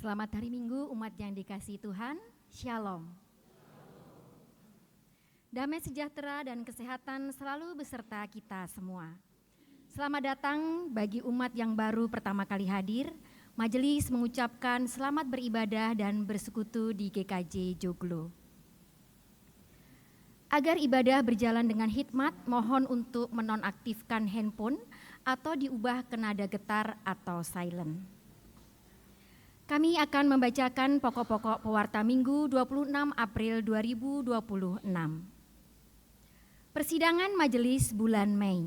Selamat hari Minggu umat yang dikasihi Tuhan, Shalom. Damai sejahtera dan kesehatan selalu beserta kita semua. Selamat datang bagi umat yang baru pertama kali hadir. Majelis mengucapkan selamat beribadah dan bersekutu di GKJ Joglo. Agar ibadah berjalan dengan hikmat, mohon untuk menonaktifkan handphone atau diubah ke nada getar atau silent. Kami akan membacakan pokok-pokok pewarta Minggu 26 April 2026. Persidangan Majelis bulan Mei.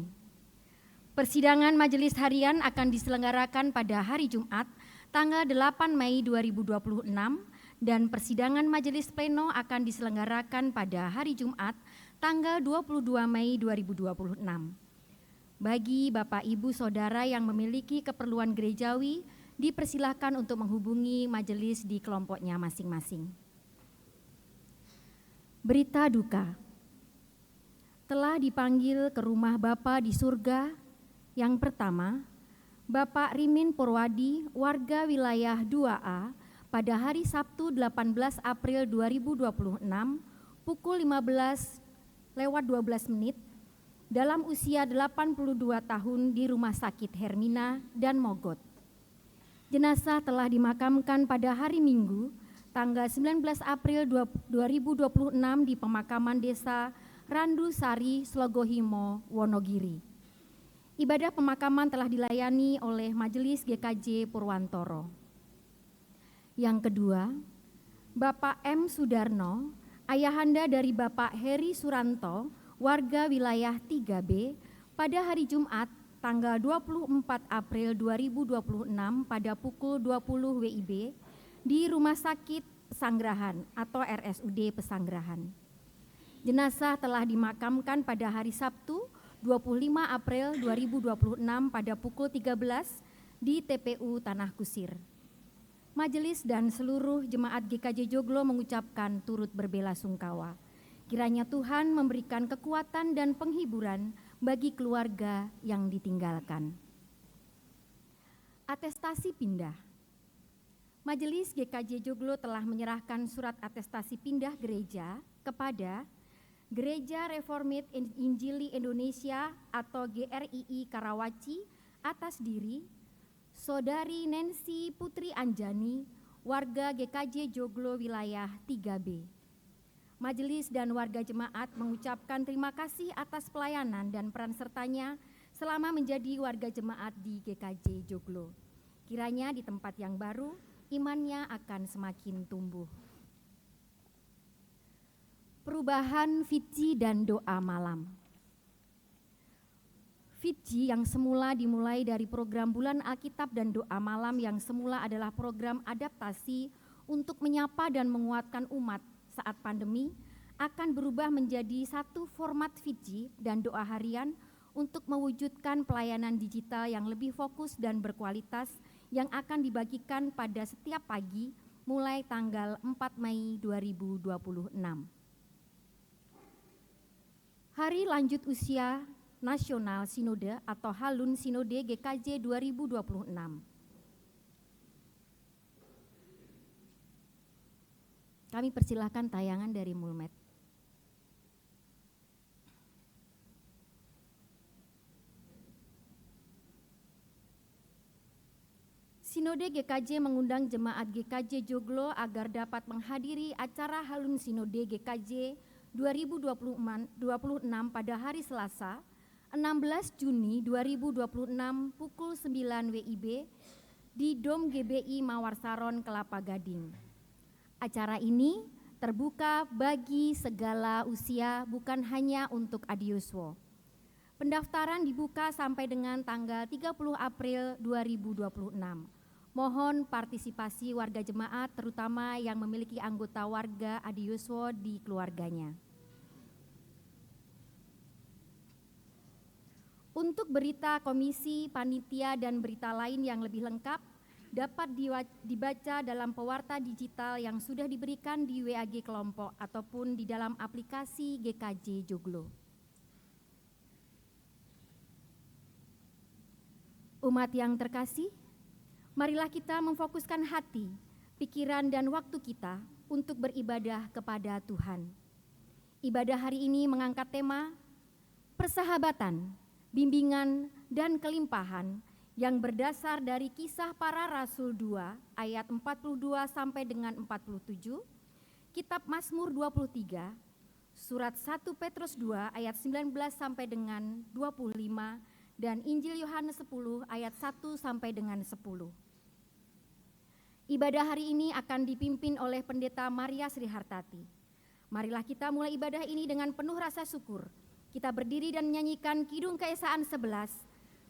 Persidangan Majelis Harian akan diselenggarakan pada hari Jumat, tanggal 8 Mei 2026, dan persidangan Majelis Pleno akan diselenggarakan pada hari Jumat, tanggal 22 Mei 2026. Bagi Bapak Ibu Saudara yang memiliki keperluan gerejawi, dipersilahkan untuk menghubungi majelis di kelompoknya masing-masing. Berita duka. Telah dipanggil ke rumah Bapa di surga. Yang pertama, Bapak Rimin Purwadi, warga wilayah 2A, pada hari Sabtu 18 April 2026, pukul 15:12, dalam usia 82 tahun di Rumah Sakit Hermina dan Mogot. Jenazah telah dimakamkan pada hari Minggu, tanggal 19 April 2026 di pemakaman desa Randu Sari, Slogohimo, Wonogiri. Ibadah pemakaman telah dilayani oleh Majelis GKJ Purwantoro. Yang kedua, Bapak M. Sudarno, ayahanda dari Bapak Heri Suranto, warga wilayah 3B, pada hari Jumat, tanggal 24 April 2026 pada pukul 20 WIB di Rumah Sakit Pesanggerahan atau RSUD Pesanggerahan. Jenazah telah dimakamkan pada hari Sabtu 25 April 2026 pada pukul 13 di TPU Tanah Kusir. Majelis dan seluruh jemaat GKJ Joglo mengucapkan turut berbelasungkawa. Kiranya Tuhan memberikan kekuatan dan penghiburan bagi keluarga yang ditinggalkan. Atestasi pindah. Majelis GKJ Joglo telah menyerahkan surat atestasi pindah gereja kepada Gereja Reformit Injili Indonesia atau GRII Karawaci atas diri Saudari Nancy Putri Anjani, warga GKJ Joglo wilayah 3B. Majelis dan warga jemaat mengucapkan terima kasih atas pelayanan dan peran sertanya selama menjadi warga jemaat di GKJ Joglo. Kiranya di tempat yang baru, imannya akan semakin tumbuh. Perubahan Fitji dan doa malam. Fitji yang semula dimulai dari program Bulan Alkitab dan doa malam yang semula adalah program adaptasi untuk menyapa dan menguatkan umat saat pandemi, akan berubah menjadi satu format Fitji dan doa harian untuk mewujudkan pelayanan digital yang lebih fokus dan berkualitas yang akan dibagikan pada setiap pagi mulai tanggal 4 Mei 2026. Hari Lanjut Usia Nasional Sinode atau Halun Sinode GKJ 2026. Kami persilahkan tayangan dari Mulmed. Sinode GKJ mengundang jemaat GKJ Joglo agar dapat menghadiri acara Halun Sinode GKJ 2026 pada hari Selasa, 16 Juni 2026 pukul 9 WIB di Dom GBI Mawar Saron, Kelapa Gading. Acara ini terbuka bagi segala usia, bukan hanya untuk adiuswo. Pendaftaran dibuka sampai dengan tanggal 30 April 2026. Mohon partisipasi warga jemaat, terutama yang memiliki anggota warga adiuswo di keluarganya. Untuk berita komisi, panitia, dan berita lain yang lebih lengkap, dapat dibaca dalam pewarta digital yang sudah diberikan di WAG kelompok ataupun di dalam aplikasi GKJ Joglo. Umat yang terkasih, marilah kita memfokuskan hati pikiran, dan waktu kita untuk beribadah kepada Tuhan. Ibadah hari ini mengangkat tema persahabatan, bimbingan, dan kelimpahan yang berdasar dari Kisah Para Rasul 2 ayat 42 sampai dengan 47, Kitab Mazmur 23, Surat 1 Petrus 2 ayat 19 sampai dengan 25, dan Injil Yohanes 10 ayat 1 sampai dengan 10. Ibadah hari ini akan dipimpin oleh Pendeta Maria Srihartati. Marilah kita mulai ibadah ini dengan penuh rasa syukur. Kita berdiri dan menyanyikan Kidung Keesaan 11,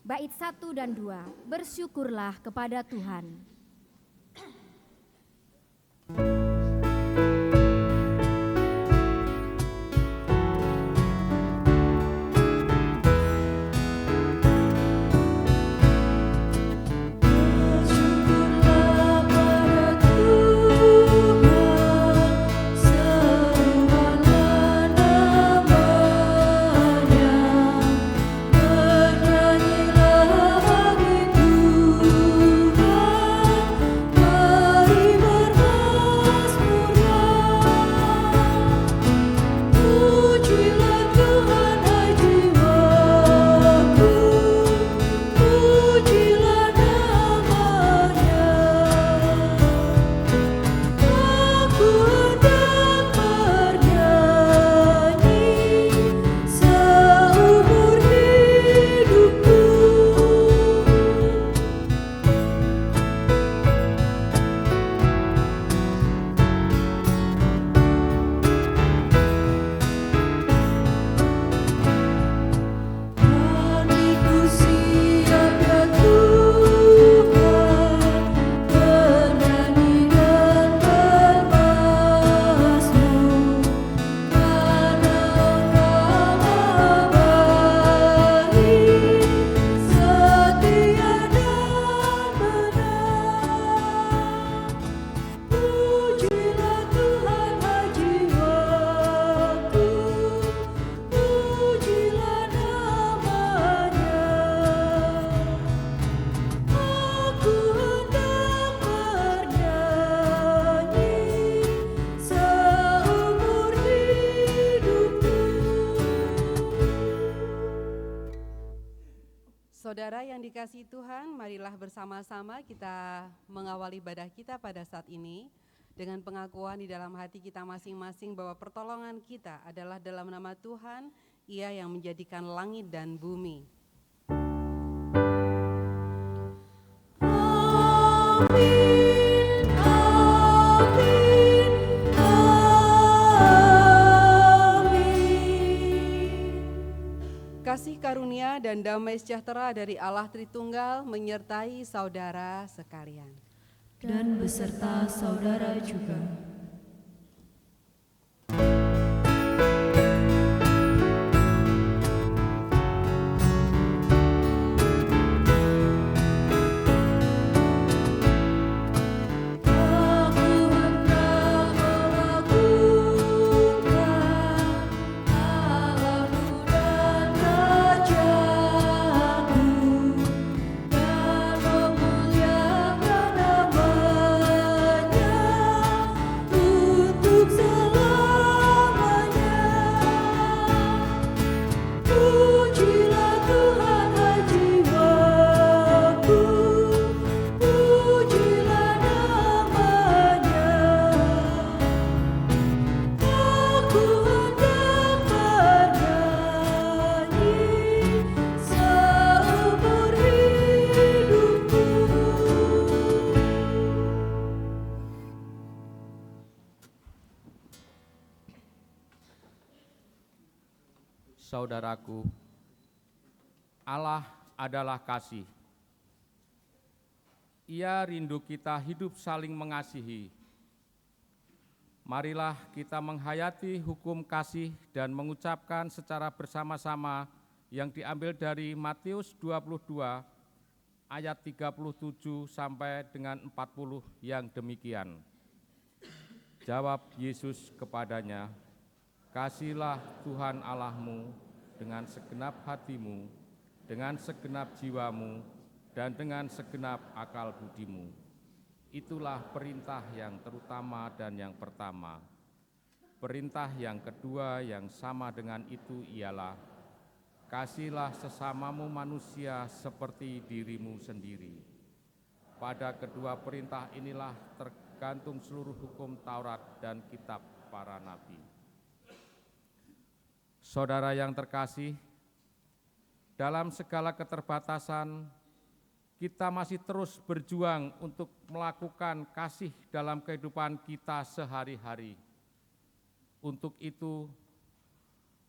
bait 1 dan 2, bersyukurlah kepada Tuhan. Saudara yang dikasihi Tuhan, marilah bersama-sama kita mengawali ibadah kita pada saat ini dengan pengakuan di dalam hati kita masing-masing bahwa pertolongan kita adalah dalam nama Tuhan, Ia yang menjadikan langit dan bumi. Kasih karunia dan damai sejahtera dari Allah Tritunggal menyertai saudara sekalian. Dan beserta saudara juga. Saudaraku, Allah adalah kasih. Ia rindu kita hidup saling mengasihi. Marilah kita menghayati hukum kasih dan mengucapkan secara bersama-sama yang diambil dari Matius 22 ayat 37 sampai dengan 40 yang demikian. Jawab Yesus kepadanya, "Kasihilah Tuhan Allahmu dengan segenap hatimu, dengan segenap jiwamu, dan dengan segenap akal budimu. Itulah perintah yang terutama dan yang pertama. Perintah yang kedua yang sama dengan itu ialah, kasihilah sesamamu manusia seperti dirimu sendiri. Pada kedua perintah inilah tergantung seluruh hukum Taurat dan kitab para nabi. Saudara yang terkasih, dalam segala keterbatasan, kita masih terus berjuang untuk melakukan kasih dalam kehidupan kita sehari-hari. Untuk itu,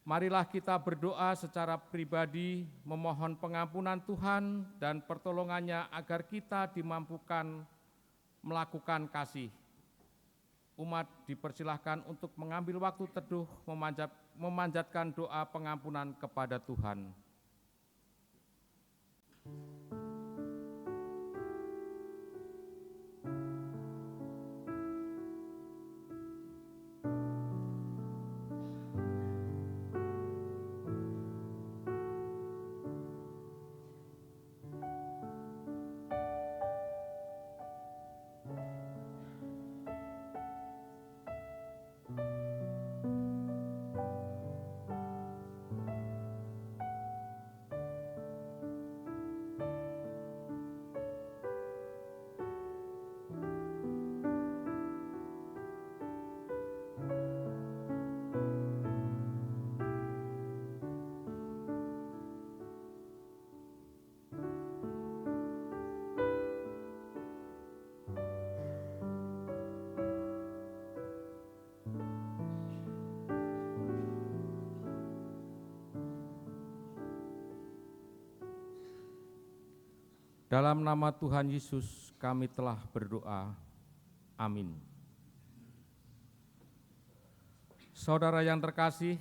marilah kita berdoa secara pribadi, memohon pengampunan Tuhan dan pertolongannya agar kita dimampukan melakukan kasih. Umat dipersilahkan untuk mengambil waktu teduh memanjatkan doa pengampunan kepada Tuhan. Dalam nama Tuhan Yesus kami telah berdoa. Amin. Saudara yang terkasih,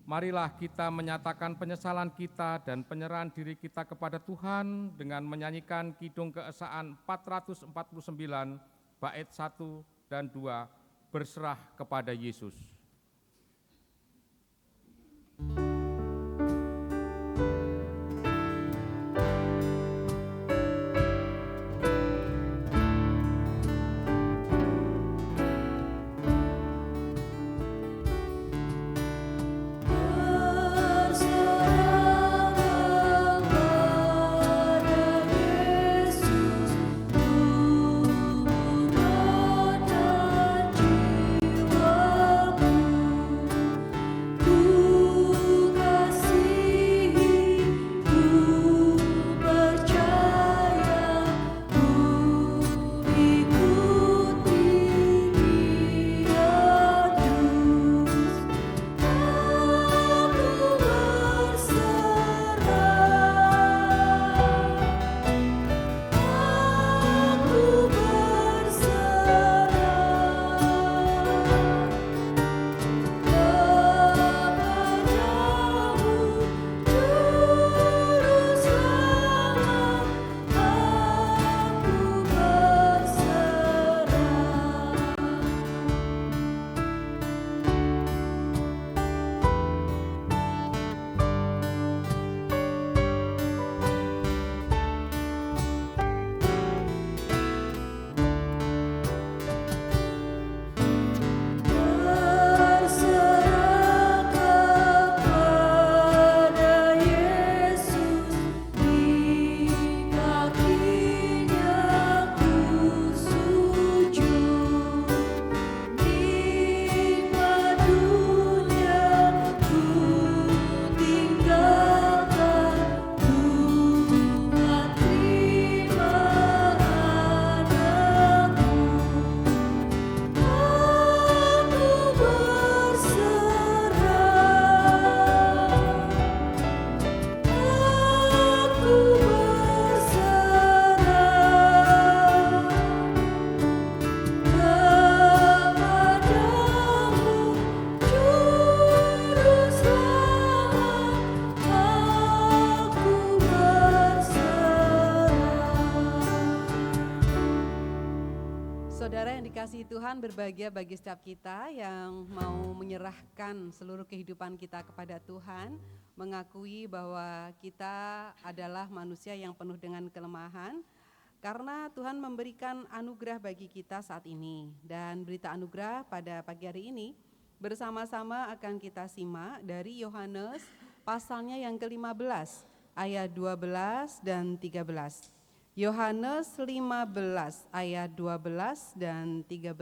marilah kita menyatakan penyesalan kita dan penyerahan diri kita kepada Tuhan dengan menyanyikan Kidung Keesaan 449 bait 1 dan 2, berserah kepada Yesus. Saudara yang dikasihi Tuhan, berbahagia bagi setiap kita yang mau menyerahkan seluruh kehidupan kita kepada Tuhan, mengakui bahwa kita adalah manusia yang penuh dengan kelemahan, Karena Tuhan memberikan anugerah bagi kita saat ini. Dan berita anugerah pada pagi hari ini bersama-sama akan kita simak dari Yohanes pasalnya yang ke-15 ayat 12 dan 13. Yohanes 15 ayat 12 dan 13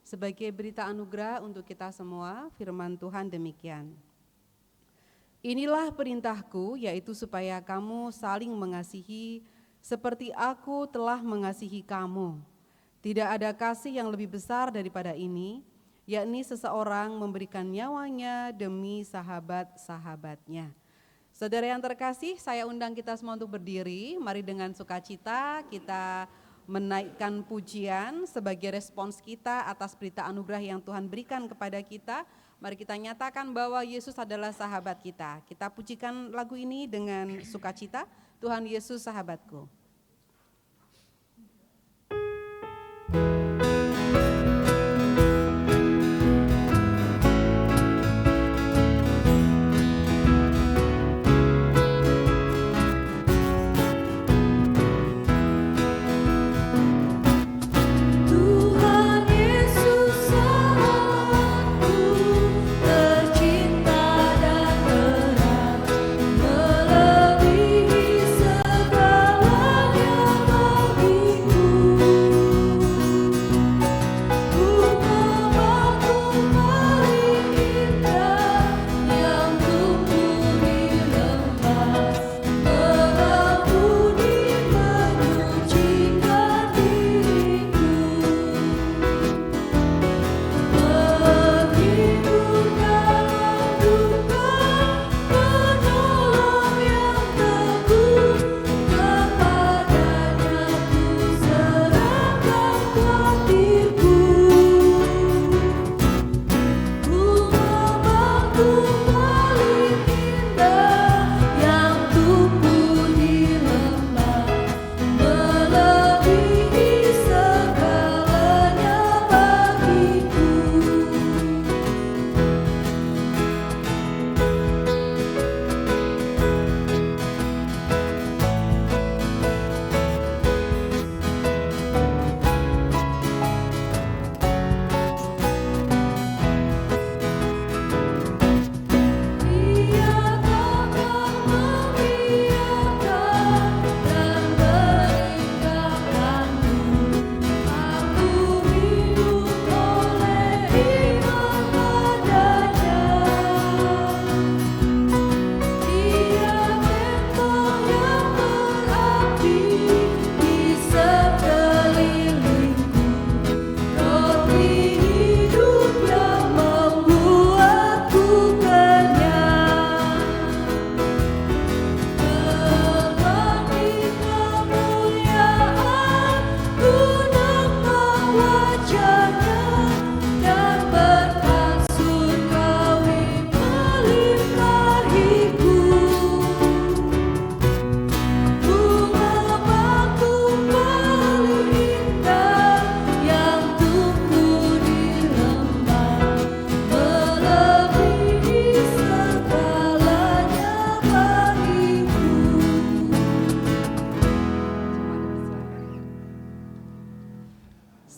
sebagai berita anugerah untuk kita semua. Firman Tuhan demikian. Inilah perintahku, yaitu supaya kamu saling mengasihi seperti aku telah mengasihi kamu. Tidak ada kasih yang lebih besar daripada ini, yakni seseorang memberikan nyawanya demi sahabat-sahabatnya. Saudara yang terkasih, saya undang kita semua untuk berdiri. Mari dengan sukacita kita menaikkan pujian sebagai respons kita atas berita anugerah yang Tuhan berikan kepada kita. Mari kita nyatakan bahwa Yesus adalah sahabat kita. Kita pujikan lagu ini dengan sukacita, Tuhan Yesus sahabatku.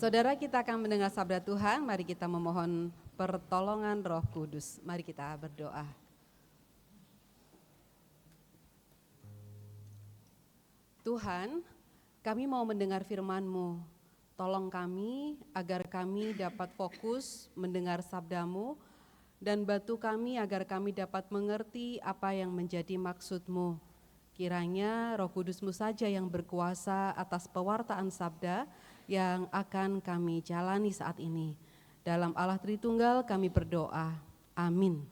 Saudara, kita akan mendengar sabda Tuhan. Mari kita memohon pertolongan Roh Kudus. Mari kita berdoa. Tuhan, kami mau mendengar firman-Mu. Tolong kami agar kami dapat fokus mendengar sabda-Mu, dan bantu kami agar kami dapat mengerti apa yang menjadi maksud-Mu. Kiranya Roh Kudus-Mu saja yang berkuasa atas pewartaan sabda yang akan kami jalani saat ini. Dalam Allah Tritunggal kami berdoa. Amin.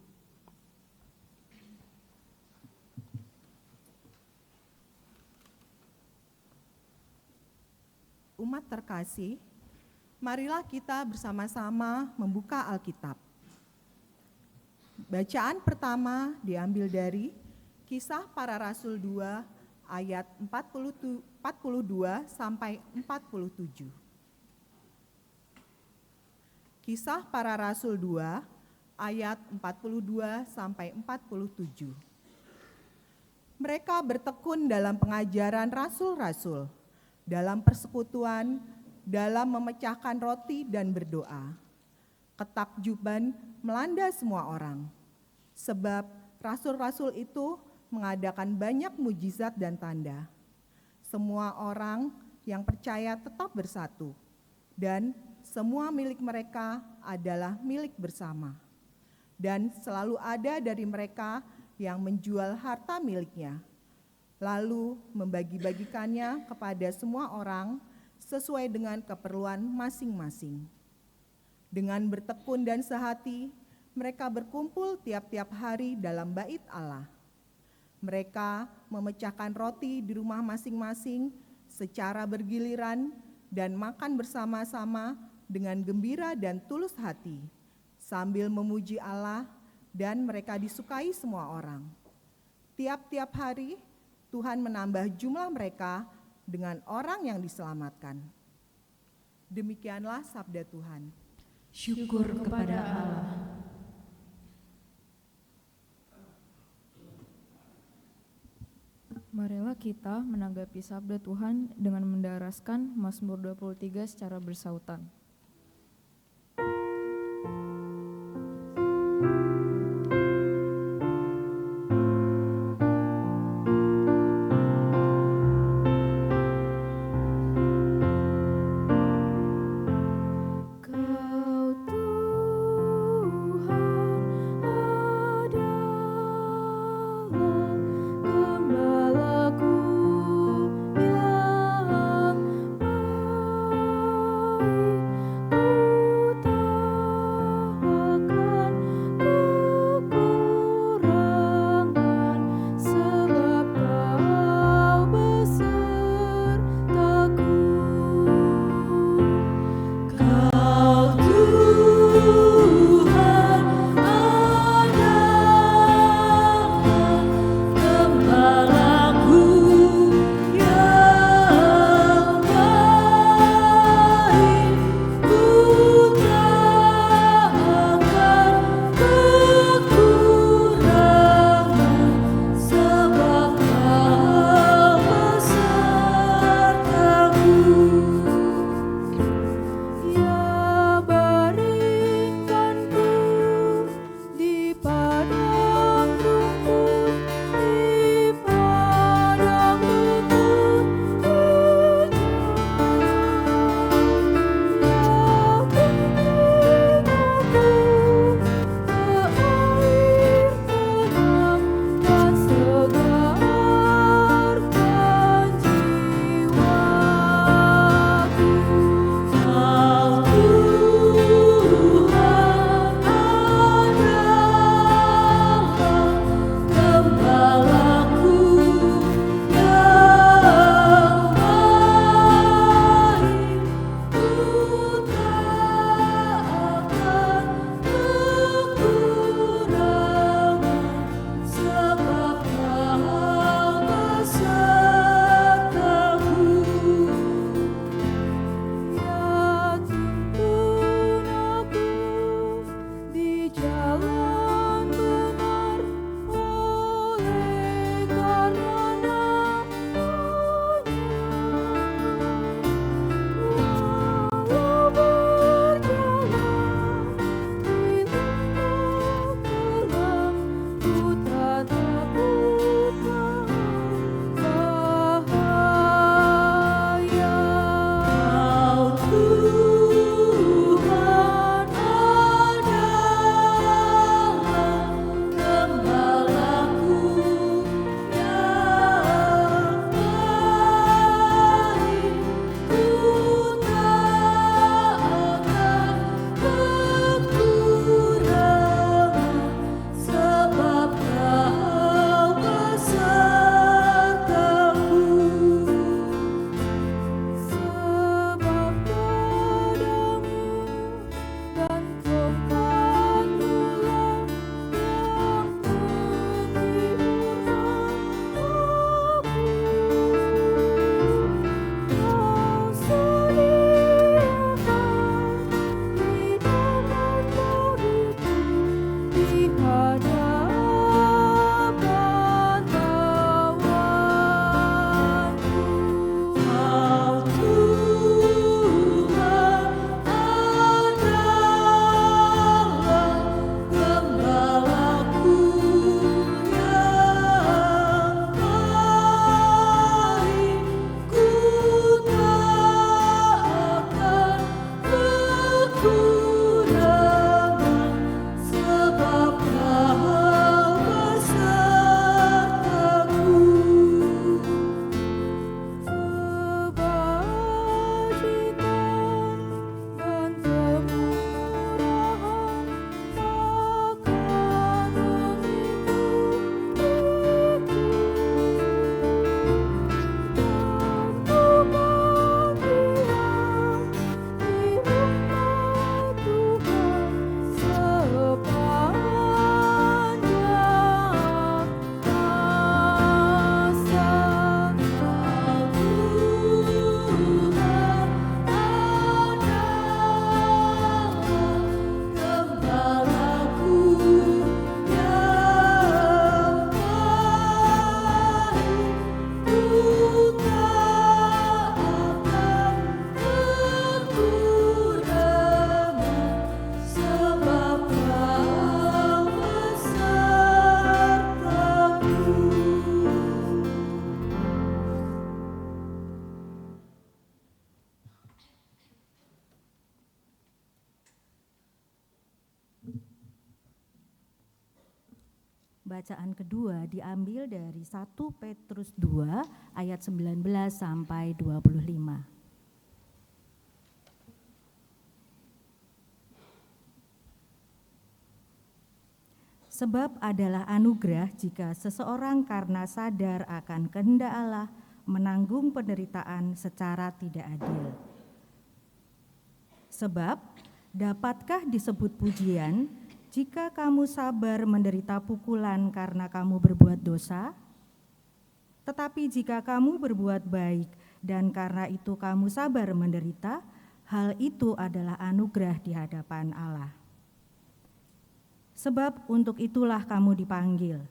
Umat terkasih, marilah kita bersama-sama membuka Alkitab. Bacaan pertama diambil dari Kisah Para Rasul 2 ayat 42 sampai 47. Kisah Para Rasul 2 ayat 42 sampai 47. Mereka bertekun dalam pengajaran rasul-rasul, dalam persekutuan, dalam memecahkan roti dan berdoa. Ketakjuban melanda semua orang, sebab rasul-rasul itu mengadakan banyak mujizat dan tanda. Semua orang yang percaya tetap bersatu, dan semua milik mereka adalah milik bersama. Dan selalu ada dari mereka yang menjual harta miliknya, lalu membagi-bagikannya kepada semua orang sesuai dengan keperluan masing-masing. Dengan bertekun dan sehati, mereka berkumpul tiap-tiap hari dalam bait Allah. Mereka memecahkan roti di rumah masing-masing secara bergiliran dan makan bersama-sama dengan gembira dan tulus hati, sambil memuji Allah, dan mereka disukai semua orang. Tiap-tiap hari Tuhan menambah jumlah mereka dengan orang yang diselamatkan. Demikianlah sabda Tuhan. Syukur kepada Allah. Marilah kita menanggapi sabda Tuhan dengan mendaraskan Mazmur 23 secara bersautan. Bacaan kedua diambil dari 1 Petrus 2 ayat 19 sampai 25. Sebab adalah anugerah jika seseorang karena sadar akan kehendak Allah menanggung penderitaan secara tidak adil. Sebab dapatkah disebut pujian jika kamu sabar menderita pukulan karena kamu berbuat dosa? Tetapi jika kamu berbuat baik dan karena itu kamu sabar menderita, hal itu adalah anugerah di hadapan Allah. Sebab untuk itulah kamu dipanggil,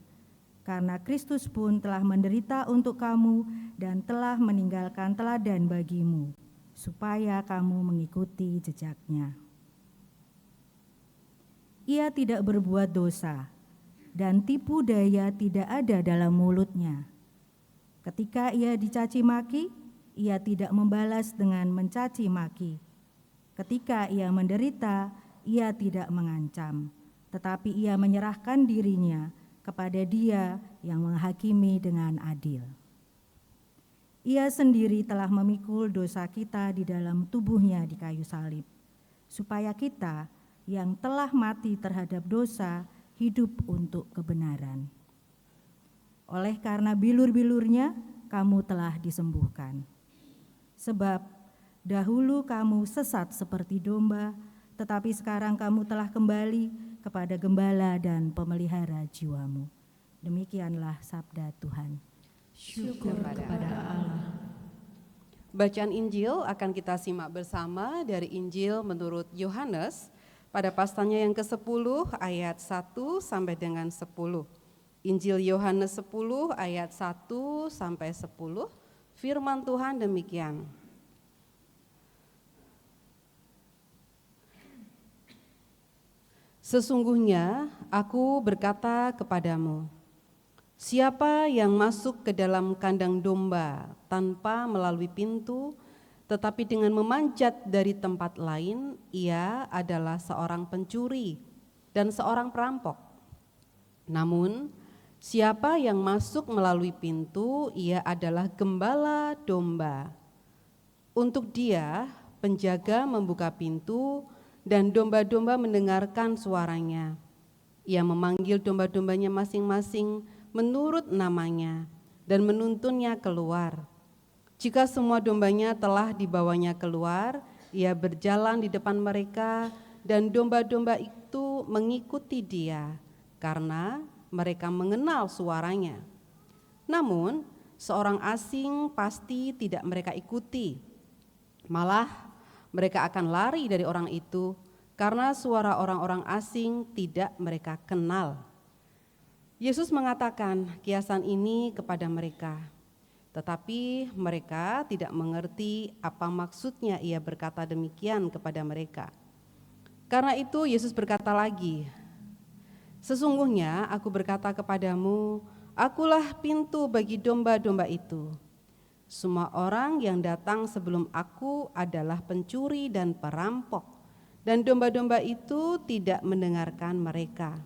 karena Kristus pun telah menderita untuk kamu dan telah meninggalkan teladan bagimu, supaya kamu mengikuti jejaknya. Ia tidak berbuat dosa, dan tipu daya tidak ada dalam mulutnya. Ketika ia dicaci maki, ia tidak membalas dengan mencaci maki. Ketika ia menderita, ia tidak mengancam, tetapi ia menyerahkan dirinya kepada Dia yang menghakimi dengan adil. Ia sendiri telah memikul dosa kita di dalam tubuhnya di kayu salib, supaya kita yang telah mati terhadap dosa hidup untuk kebenaran. Oleh karena bilur-bilurnya kamu telah disembuhkan. Sebab dahulu kamu sesat seperti domba, tetapi sekarang kamu telah kembali kepada gembala dan pemelihara jiwamu. Demikianlah sabda Tuhan. Syukur kepada Allah. Bacaan Injil akan kita simak bersama dari Injil menurut Yohanes pada pasalnya yang ke-10 ayat 1 sampai dengan 10. Injil Yohanes 10 ayat 1 sampai 10. Firman Tuhan demikian. Sesungguhnya aku berkata kepadamu, siapa yang masuk ke dalam kandang domba tanpa melalui pintu, tetapi dengan memanjat dari tempat lain, ia adalah seorang pencuri dan seorang perampok. Namun, siapa yang masuk melalui pintu, ia adalah gembala domba. Untuk dia, penjaga membuka pintu dan domba-domba mendengarkan suaranya. Ia memanggil domba-dombanya masing-masing menurut namanya dan menuntunnya keluar. Jika semua dombanya telah dibawanya keluar, ia berjalan di depan mereka dan domba-domba itu mengikuti dia karena mereka mengenal suaranya. Namun, seorang asing pasti tidak mereka ikuti. Malah, mereka akan lari dari orang itu karena suara orang-orang asing tidak mereka kenal. Yesus mengatakan kiasan ini kepada mereka. Tetapi mereka tidak mengerti apa maksudnya ia berkata demikian kepada mereka. Karena itu Yesus berkata lagi, sesungguhnya aku berkata kepadamu, akulah pintu bagi domba-domba itu. Semua orang yang datang sebelum aku adalah pencuri dan perampok, dan domba-domba itu tidak mendengarkan mereka.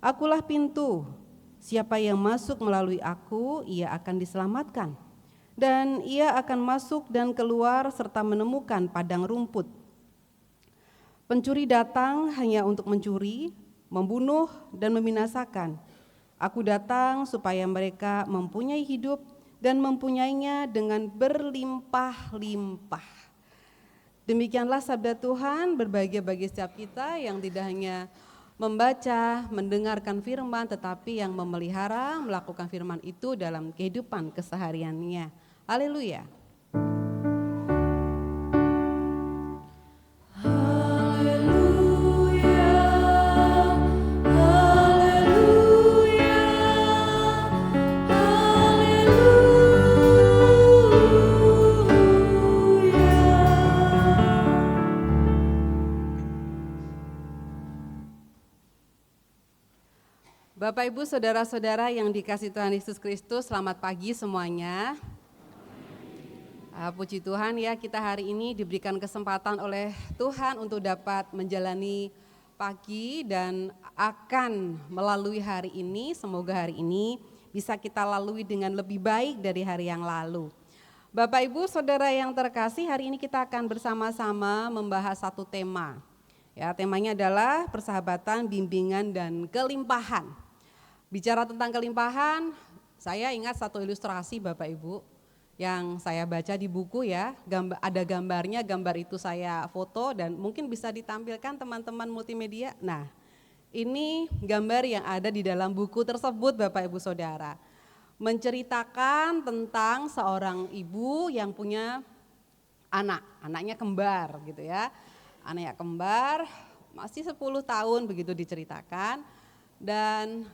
Akulah pintu. Siapa yang masuk melalui aku, ia akan diselamatkan. Dan ia akan masuk dan keluar serta menemukan padang rumput. Pencuri datang hanya untuk mencuri, membunuh, dan membinasakan. Aku datang supaya mereka mempunyai hidup dan mempunyainya dengan berlimpah-limpah. Demikianlah sabda Tuhan, berbahagia bagi setiap kita yang tidak hanya membaca, mendengarkan firman, tetapi yang memelihara, melakukan firman itu dalam kehidupan kesehariannya. Haleluya. Bapak, Ibu, Saudara-saudara yang dikasihi Tuhan Yesus Kristus, selamat pagi semuanya. Puji Tuhan ya, kita hari ini diberikan kesempatan oleh Tuhan untuk dapat menjalani pagi dan akan melalui hari ini, semoga hari ini bisa kita lalui dengan lebih baik dari hari yang lalu. Bapak Ibu Saudara yang terkasih, hari ini kita akan bersama-sama membahas satu tema. Ya, temanya adalah persahabatan, bimbingan dan kelimpahan. Bicara tentang kelimpahan, saya ingat satu ilustrasi Bapak Ibu yang saya baca di buku ya, ada gambarnya, gambar itu saya foto dan mungkin bisa ditampilkan teman-teman multimedia. Nah, ini gambar yang ada di dalam buku tersebut Bapak Ibu Saudara. Menceritakan tentang seorang ibu yang punya anaknya kembar gitu ya. Anaknya kembar, masih 10 tahun begitu diceritakan, dan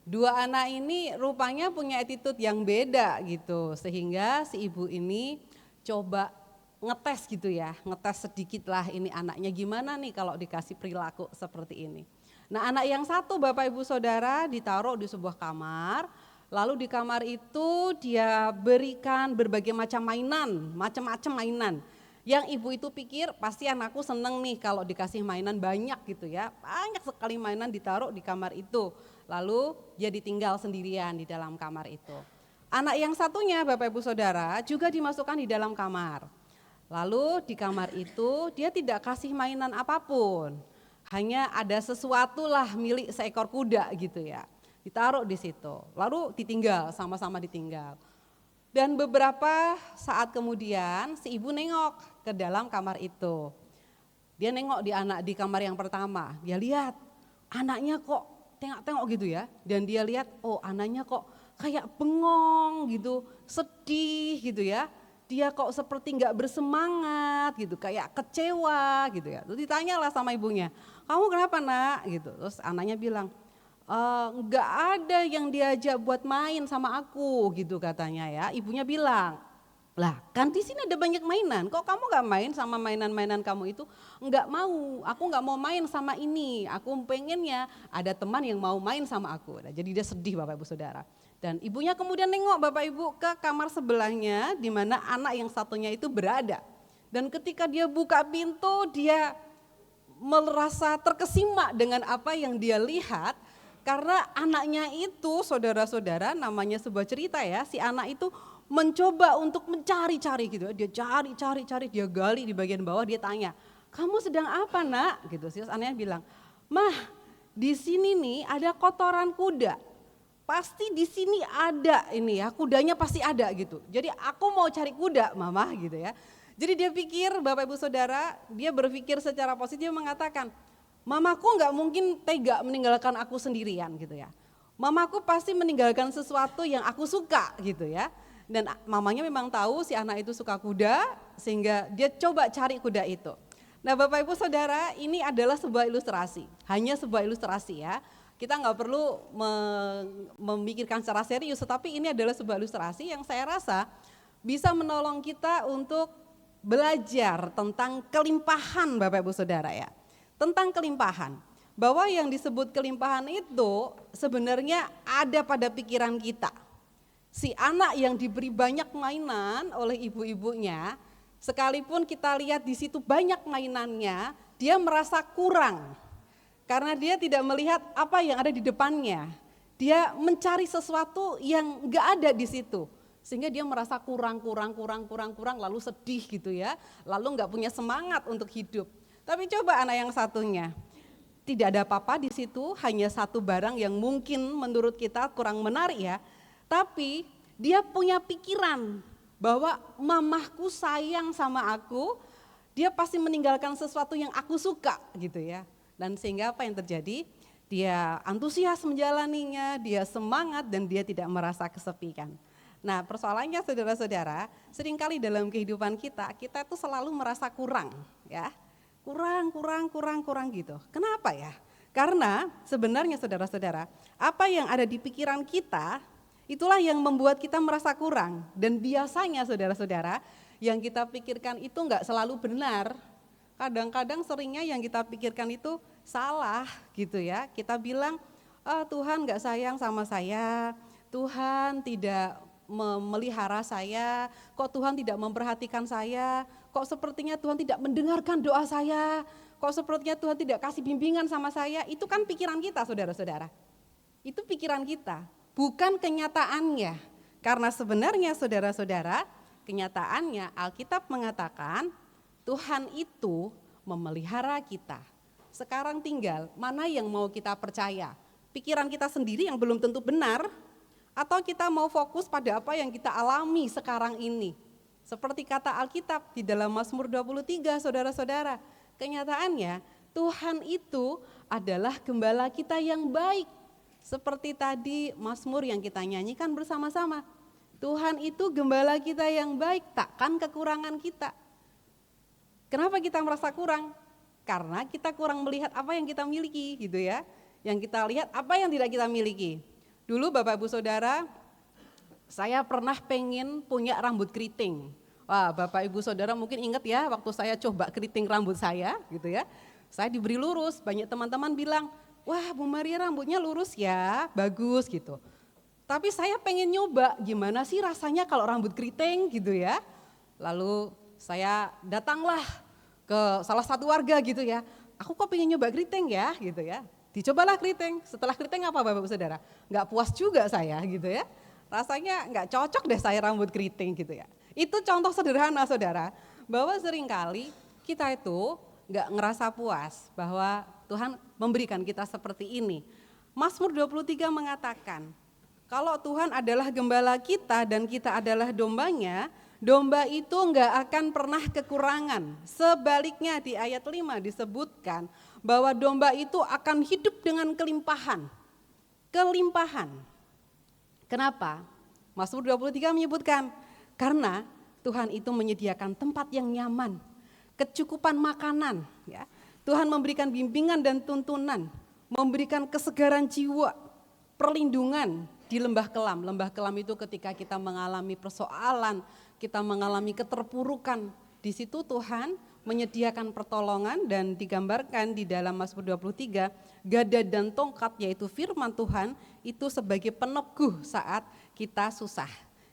dua anak ini rupanya punya attitude yang beda gitu, sehingga si ibu ini coba ngetes gitu ya, ngetes sedikit lah ini anaknya gimana nih kalau dikasih perilaku seperti ini. Nah, anak yang satu Bapak Ibu Saudara ditaruh di sebuah kamar, lalu di kamar itu dia berikan berbagai macam mainan, macam-macam mainan. Yang ibu itu pikir pasti anakku seneng nih kalau dikasih mainan banyak gitu ya, banyak sekali mainan ditaruh di kamar itu. Lalu dia ditinggal sendirian di dalam kamar itu. Anak yang satunya Bapak Ibu Saudara juga dimasukkan di dalam kamar. Lalu di kamar itu dia tidak kasih mainan apapun. Hanya ada sesuatu lah milik seekor kuda gitu ya. Ditaruh di situ. Lalu ditinggal, sama-sama ditinggal. Dan beberapa saat kemudian si ibu nengok ke dalam kamar itu. Dia nengok di kamar yang pertama. Dia lihat anaknya kok tengok-tengok gitu ya, dan dia lihat oh anaknya kok kayak bengong gitu, sedih gitu ya, dia kok seperti nggak bersemangat gitu, kayak kecewa gitu ya. Terus ditanyalah sama ibunya, kamu kenapa nak gitu. Terus anaknya bilang, nggak ada yang diajak buat main sama aku gitu katanya ya. Ibunya bilang, lah kan di sini ada banyak mainan, kok kamu nggak main sama mainan-mainan kamu itu? Nggak mau, aku nggak mau main sama ini, aku pengennya ada teman yang mau main sama aku. Nah, jadi dia sedih Bapak Ibu Saudara. Dan ibunya kemudian nengok Bapak Ibu ke kamar sebelahnya di mana anak yang satunya itu berada. Dan ketika dia buka pintu, dia merasa terkesima dengan apa yang dia lihat. Karena anaknya itu saudara-saudara, namanya sebuah cerita ya, si anak itu mencoba untuk mencari-cari gitu, dia cari, dia gali di bagian bawah, dia tanya, kamu sedang apa nak? Gitu. Terus anaknya bilang, mah di sini nih ada kotoran kuda, pasti di sini ada ini ya, kudanya pasti ada gitu. Jadi aku mau cari kuda mama gitu ya. Jadi dia pikir Bapak Ibu Saudara, dia berpikir secara positif mengatakan, mamaku nggak mungkin tega meninggalkan aku sendirian gitu ya. Mamaku pasti meninggalkan sesuatu yang aku suka gitu ya. Dan mamanya memang tahu si anak itu suka kuda, sehingga dia coba cari kuda itu. Nah Bapak Ibu Saudara, ini adalah sebuah ilustrasi, hanya sebuah ilustrasi ya. Kita nggak perlu memikirkan secara serius, tetapi ini adalah sebuah ilustrasi yang saya rasa bisa menolong kita untuk belajar tentang kelimpahan Bapak Ibu Saudara ya. Tentang kelimpahan, bahwa yang disebut kelimpahan itu sebenarnya ada pada pikiran kita. Si anak yang diberi banyak mainan oleh ibu-ibunya, sekalipun kita lihat di situ banyak mainannya, dia merasa kurang. Karena dia tidak melihat apa yang ada di depannya. Dia mencari sesuatu yang enggak ada di situ. Sehingga dia merasa kurang, lalu sedih gitu ya. Lalu enggak punya semangat untuk hidup. Tapi coba anak yang satunya, tidak ada apa-apa di situ, hanya satu barang yang mungkin menurut kita kurang menarik ya. Tapi dia punya pikiran bahwa mamahku sayang sama aku, dia pasti meninggalkan sesuatu yang aku suka gitu ya. Dan sehingga apa yang terjadi? Dia antusias menjalaninya, dia semangat dan dia tidak merasa kesepian. Nah persoalannya saudara-saudara, seringkali dalam kehidupan kita tuh selalu merasa kurang ya. Kurang gitu. Kenapa ya? Karena sebenarnya saudara-saudara, apa yang ada di pikiran kita, itulah yang membuat kita merasa kurang. Dan biasanya saudara-saudara, yang kita pikirkan itu enggak selalu benar. Kadang-kadang seringnya yang kita pikirkan itu salah gitu ya. Kita bilang, Tuhan enggak sayang sama saya, Tuhan tidak memelihara saya, kok Tuhan tidak memperhatikan saya, kok sepertinya Tuhan tidak mendengarkan doa saya, kok sepertinya Tuhan tidak kasih bimbingan sama saya, itu kan pikiran kita saudara-saudara. Itu pikiran kita, bukan kenyataannya. Karena sebenarnya saudara-saudara, kenyataannya Alkitab mengatakan Tuhan itu memelihara kita. Sekarang tinggal mana yang mau kita percaya, pikiran kita sendiri yang belum tentu benar, atau kita mau fokus pada apa yang kita alami sekarang ini. Seperti kata Alkitab di dalam Mazmur 23 saudara-saudara, kenyataannya Tuhan itu adalah gembala kita yang baik. Seperti tadi Mazmur yang kita nyanyikan bersama-sama. Tuhan itu gembala kita yang baik, takkan kekurangan kita. Kenapa kita merasa kurang? Karena kita kurang melihat apa yang kita miliki gitu ya. Yang kita lihat apa yang tidak kita miliki. Dulu Bapak Ibu Saudara, saya pernah pengen punya rambut keriting. Wah, Bapak Ibu Saudara mungkin ingat ya waktu saya coba keriting rambut saya gitu ya. Saya diberi lurus, banyak teman-teman bilang, wah Bu Maria rambutnya lurus ya, bagus gitu. Tapi saya pengen nyoba gimana sih rasanya kalau rambut keriting gitu ya. Lalu saya datanglah ke salah satu warga gitu ya. Aku kok pengen nyoba keriting ya gitu ya. Dicobalah keriting, setelah keriting apa Bapak Ibu Saudara? Enggak puas juga saya gitu ya. Rasanya enggak cocok deh saya rambut keriting gitu ya. Itu contoh sederhana saudara, bahwa seringkali kita itu enggak ngerasa puas bahwa Tuhan memberikan kita seperti ini. Mazmur 23 mengatakan, kalau Tuhan adalah gembala kita dan kita adalah dombanya, domba itu enggak akan pernah kekurangan. Sebaliknya di ayat 5 disebutkan bahwa domba itu akan hidup dengan kelimpahan. Kelimpahan. Kenapa? Mazmur 23 menyebutkan, karena Tuhan itu menyediakan tempat yang nyaman, kecukupan makanan, ya. Tuhan memberikan bimbingan dan tuntunan, memberikan kesegaran jiwa, perlindungan di lembah kelam. Lembah kelam itu ketika kita mengalami persoalan, kita mengalami keterpurukan, di situ Tuhan menyediakan pertolongan dan digambarkan di dalam Mazmur 23, gada dan tongkat yaitu firman Tuhan itu sebagai peneguh saat kita susah.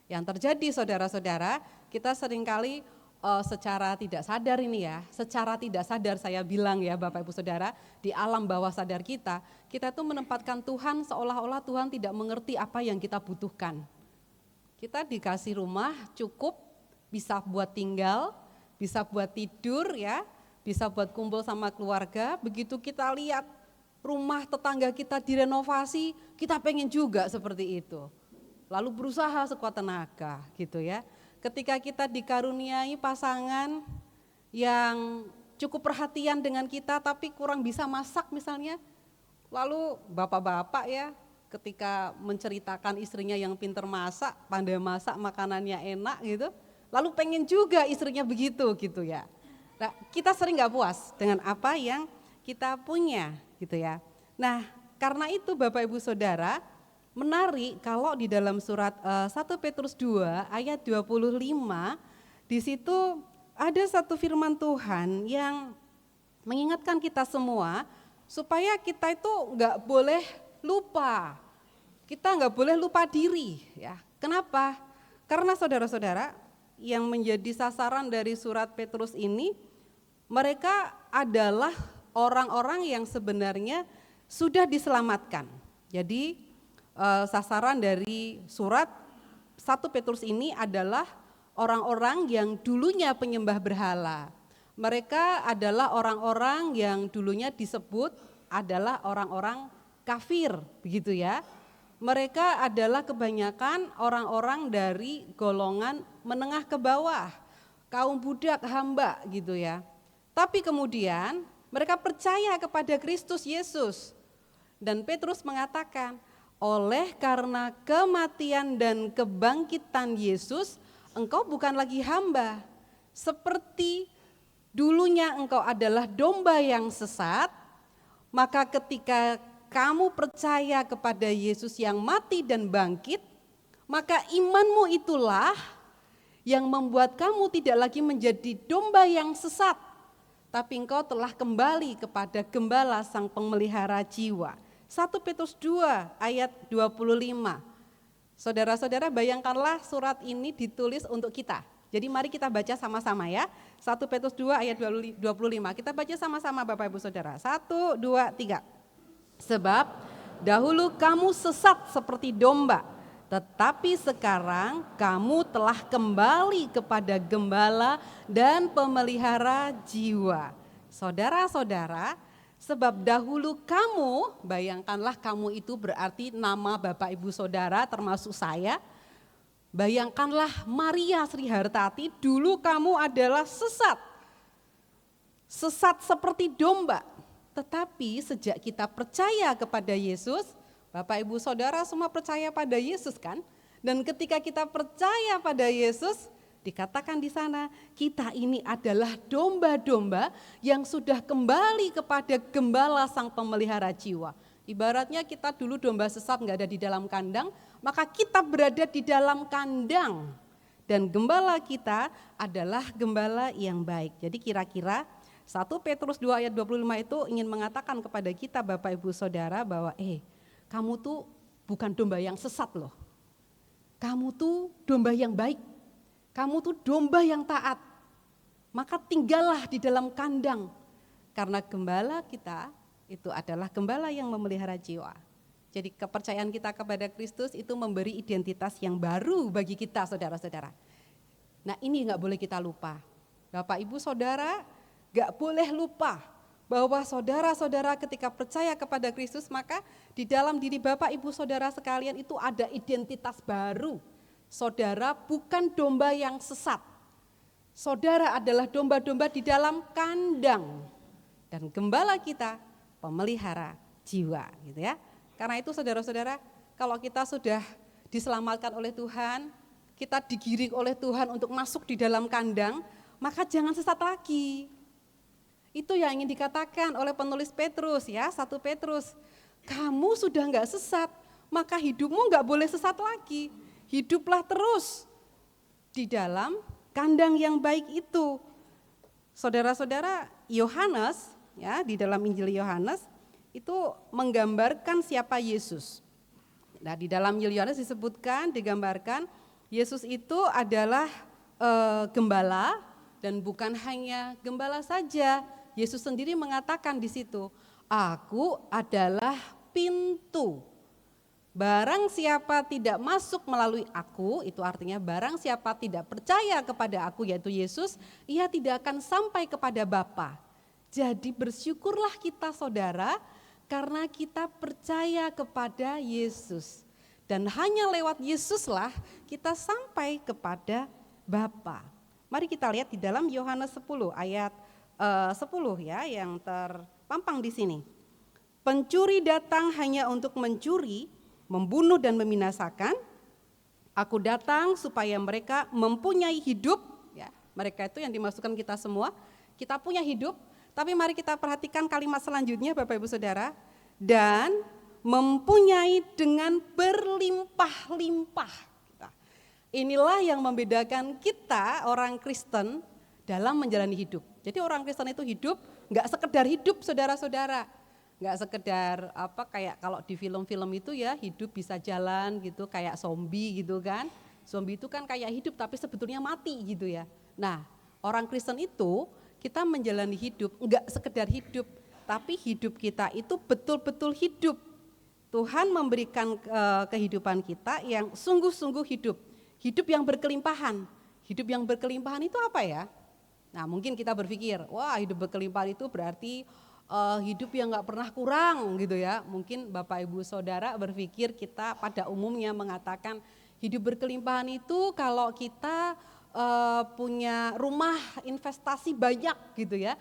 Yang terjadi saudara-saudara, kita seringkali secara tidak sadar ini ya, secara tidak sadar saya bilang ya Bapak Ibu Saudara, di alam bawah sadar kita tuh menempatkan Tuhan seolah-olah Tuhan tidak mengerti apa yang kita butuhkan. Kita dikasih rumah cukup, bisa buat tinggal, bisa buat tidur ya, bisa buat kumpul sama keluarga, begitu kita lihat rumah tetangga kita direnovasi, kita pengen juga seperti itu. Lalu berusaha sekuat tenaga gitu ya. Ketika kita dikaruniai pasangan yang cukup perhatian dengan kita tapi kurang bisa masak misalnya. Lalu bapak-bapak ya ketika menceritakan istrinya yang pintar masak, pandai masak, makanannya enak gitu. Lalu pengen juga istrinya begitu gitu ya. Nah, kita sering gak puas dengan apa yang kita punya gitu ya. Nah karena itu Bapak Ibu Saudara, menarik kalau di dalam surat 1 Petrus 2 ayat 25, di situ ada satu firman Tuhan yang mengingatkan kita semua supaya kita itu enggak boleh lupa. Kita enggak boleh lupa diri ya. Kenapa? Karena saudara-saudara yang menjadi sasaran dari surat Petrus ini, mereka adalah orang-orang yang sebenarnya sudah diselamatkan. Jadi sasaran dari surat 1 Petrus ini adalah orang-orang yang dulunya penyembah berhala. Mereka adalah orang-orang yang dulunya disebut adalah orang-orang kafir, begitu ya. Mereka adalah kebanyakan orang-orang dari golongan menengah ke bawah, kaum budak, hamba gitu ya. Tapi kemudian mereka percaya kepada Kristus Yesus. Dan Petrus mengatakan, oleh karena kematian dan kebangkitan Yesus, engkau bukan lagi hamba. Seperti dulunya engkau adalah domba yang sesat, maka ketika kamu percaya kepada Yesus yang mati dan bangkit, maka imanmu itulah yang membuat kamu tidak lagi menjadi domba yang sesat, tapi engkau telah kembali kepada gembala sang pemelihara jiwa. 1 Petrus 2 ayat 25. Saudara-saudara bayangkanlah surat ini ditulis untuk kita, Jadi mari kita baca sama-sama ya. 1 Petrus 2 ayat 25. Kita baca sama-sama Bapak Ibu Saudara. 1, 2, 3. Sebab dahulu kamu sesat seperti domba, tetapi sekarang kamu telah kembali kepada gembala dan pemelihara jiwa. Saudara-saudara, sebab dahulu kamu, bayangkanlah kamu itu berarti nama Bapak Ibu Saudara termasuk saya. Bayangkanlah Maria Sri Hartati, dulu kamu adalah sesat. Sesat seperti domba. Tetapi sejak kita percaya kepada Yesus, Bapak Ibu Saudara semua percaya pada Yesus kan? Dan ketika kita percaya pada Yesus, dikatakan di sana, kita ini adalah domba-domba yang sudah kembali kepada gembala sang pemelihara jiwa. Ibaratnya kita dulu domba sesat nggak ada di dalam kandang, maka kita berada di dalam kandang. Dan gembala kita adalah gembala yang baik. Jadi kira-kira 1 Petrus 2 ayat 25 itu ingin mengatakan kepada kita Bapak Ibu Saudara bahwa kamu tuh bukan domba yang sesat loh. Kamu tuh domba yang baik. Kamu tuh domba yang taat. Maka tinggallah di dalam kandang. Karena gembala kita itu adalah gembala yang memelihara jiwa. Jadi kepercayaan kita kepada Kristus itu memberi identitas yang baru bagi kita saudara-saudara. Nah ini gak boleh kita lupa. Bapak Ibu Saudara gak boleh lupa bahwa saudara-saudara ketika percaya kepada Kristus maka di dalam diri Bapak Ibu Saudara sekalian itu ada identitas baru. Saudara bukan domba yang sesat. Saudara adalah domba-domba di dalam kandang. Dan gembala kita pemelihara jiwa gitu ya. Karena itu saudara-saudara, kalau kita sudah diselamatkan oleh Tuhan, kita digiring oleh Tuhan untuk masuk di dalam kandang, maka jangan sesat lagi. Itu yang ingin dikatakan oleh penulis Petrus ya, 1 Petrus. Kamu sudah enggak sesat, maka hidupmu enggak boleh sesat lagi. Hiduplah terus di dalam kandang yang baik itu. Saudara-saudara, Yohanes ya, di dalam Injil Yohanes itu menggambarkan siapa Yesus. Nah, di dalam Injil Yohanes disebutkan, digambarkan Yesus itu adalah gembala dan bukan hanya gembala saja. Yesus sendiri mengatakan di situ, aku adalah pintu. Barang siapa tidak masuk melalui aku, itu artinya barang siapa tidak percaya kepada aku yaitu Yesus, ia tidak akan sampai kepada Bapa. Jadi bersyukurlah kita saudara karena kita percaya kepada Yesus. Dan hanya lewat Yesuslah kita sampai kepada Bapa. Mari kita lihat di dalam Yohanes 10 ayat 10 ya yang terpampang di sini. Pencuri datang hanya untuk mencuri, membunuh dan membinasakan. Aku datang supaya mereka mempunyai hidup. Ya, mereka itu yang dimasukkan kita semua. Kita punya hidup. Tapi mari kita perhatikan kalimat selanjutnya Bapak Ibu Saudara. Dan mempunyai dengan berlimpah-limpah. Inilah yang membedakan kita orang Kristen dalam menjalani hidup. Jadi orang Kristen itu hidup enggak sekedar hidup saudara-saudara. Enggak sekedar kayak kalau di film-film itu ya hidup bisa jalan gitu kayak zombie gitu kan. Zombie itu kan kayak hidup tapi sebetulnya mati gitu ya. Nah orang Kristen itu kita menjalani hidup enggak sekedar hidup, tapi hidup kita itu betul-betul hidup. Tuhan memberikan kehidupan kita yang sungguh-sungguh hidup. Hidup yang berkelimpahan. Hidup yang berkelimpahan itu apa ya? Nah mungkin kita berpikir, wah hidup berkelimpahan itu berarti hidup yang gak pernah kurang gitu ya. Mungkin Bapak Ibu Saudara berpikir kita pada umumnya mengatakan hidup berkelimpahan itu kalau kita punya rumah investasi banyak gitu ya,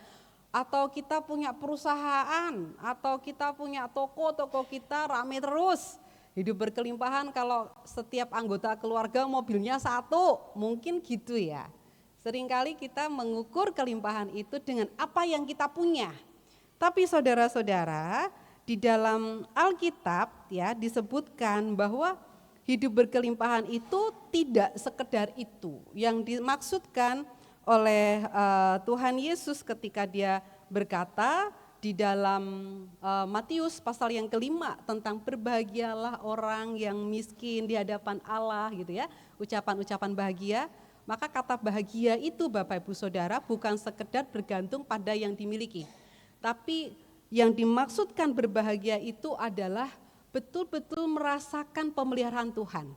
atau kita punya perusahaan, atau kita punya toko kita rame terus. Hidup berkelimpahan kalau setiap anggota keluarga mobilnya satu, mungkin gitu ya. Seringkali kita mengukur kelimpahan itu dengan apa yang kita punya. Tapi saudara-saudara, di dalam Alkitab ya disebutkan bahwa hidup berkelimpahan itu tidak sekedar itu. Yang dimaksudkan oleh Tuhan Yesus ketika dia berkata di dalam Matius pasal yang kelima tentang berbahagialah orang yang miskin di hadapan Allah gitu ya. Ucapan-ucapan bahagia. Maka kata bahagia itu Bapak Ibu Saudara bukan sekedar bergantung pada yang dimiliki. Tapi yang dimaksudkan berbahagia itu adalah betul-betul merasakan pemeliharaan Tuhan.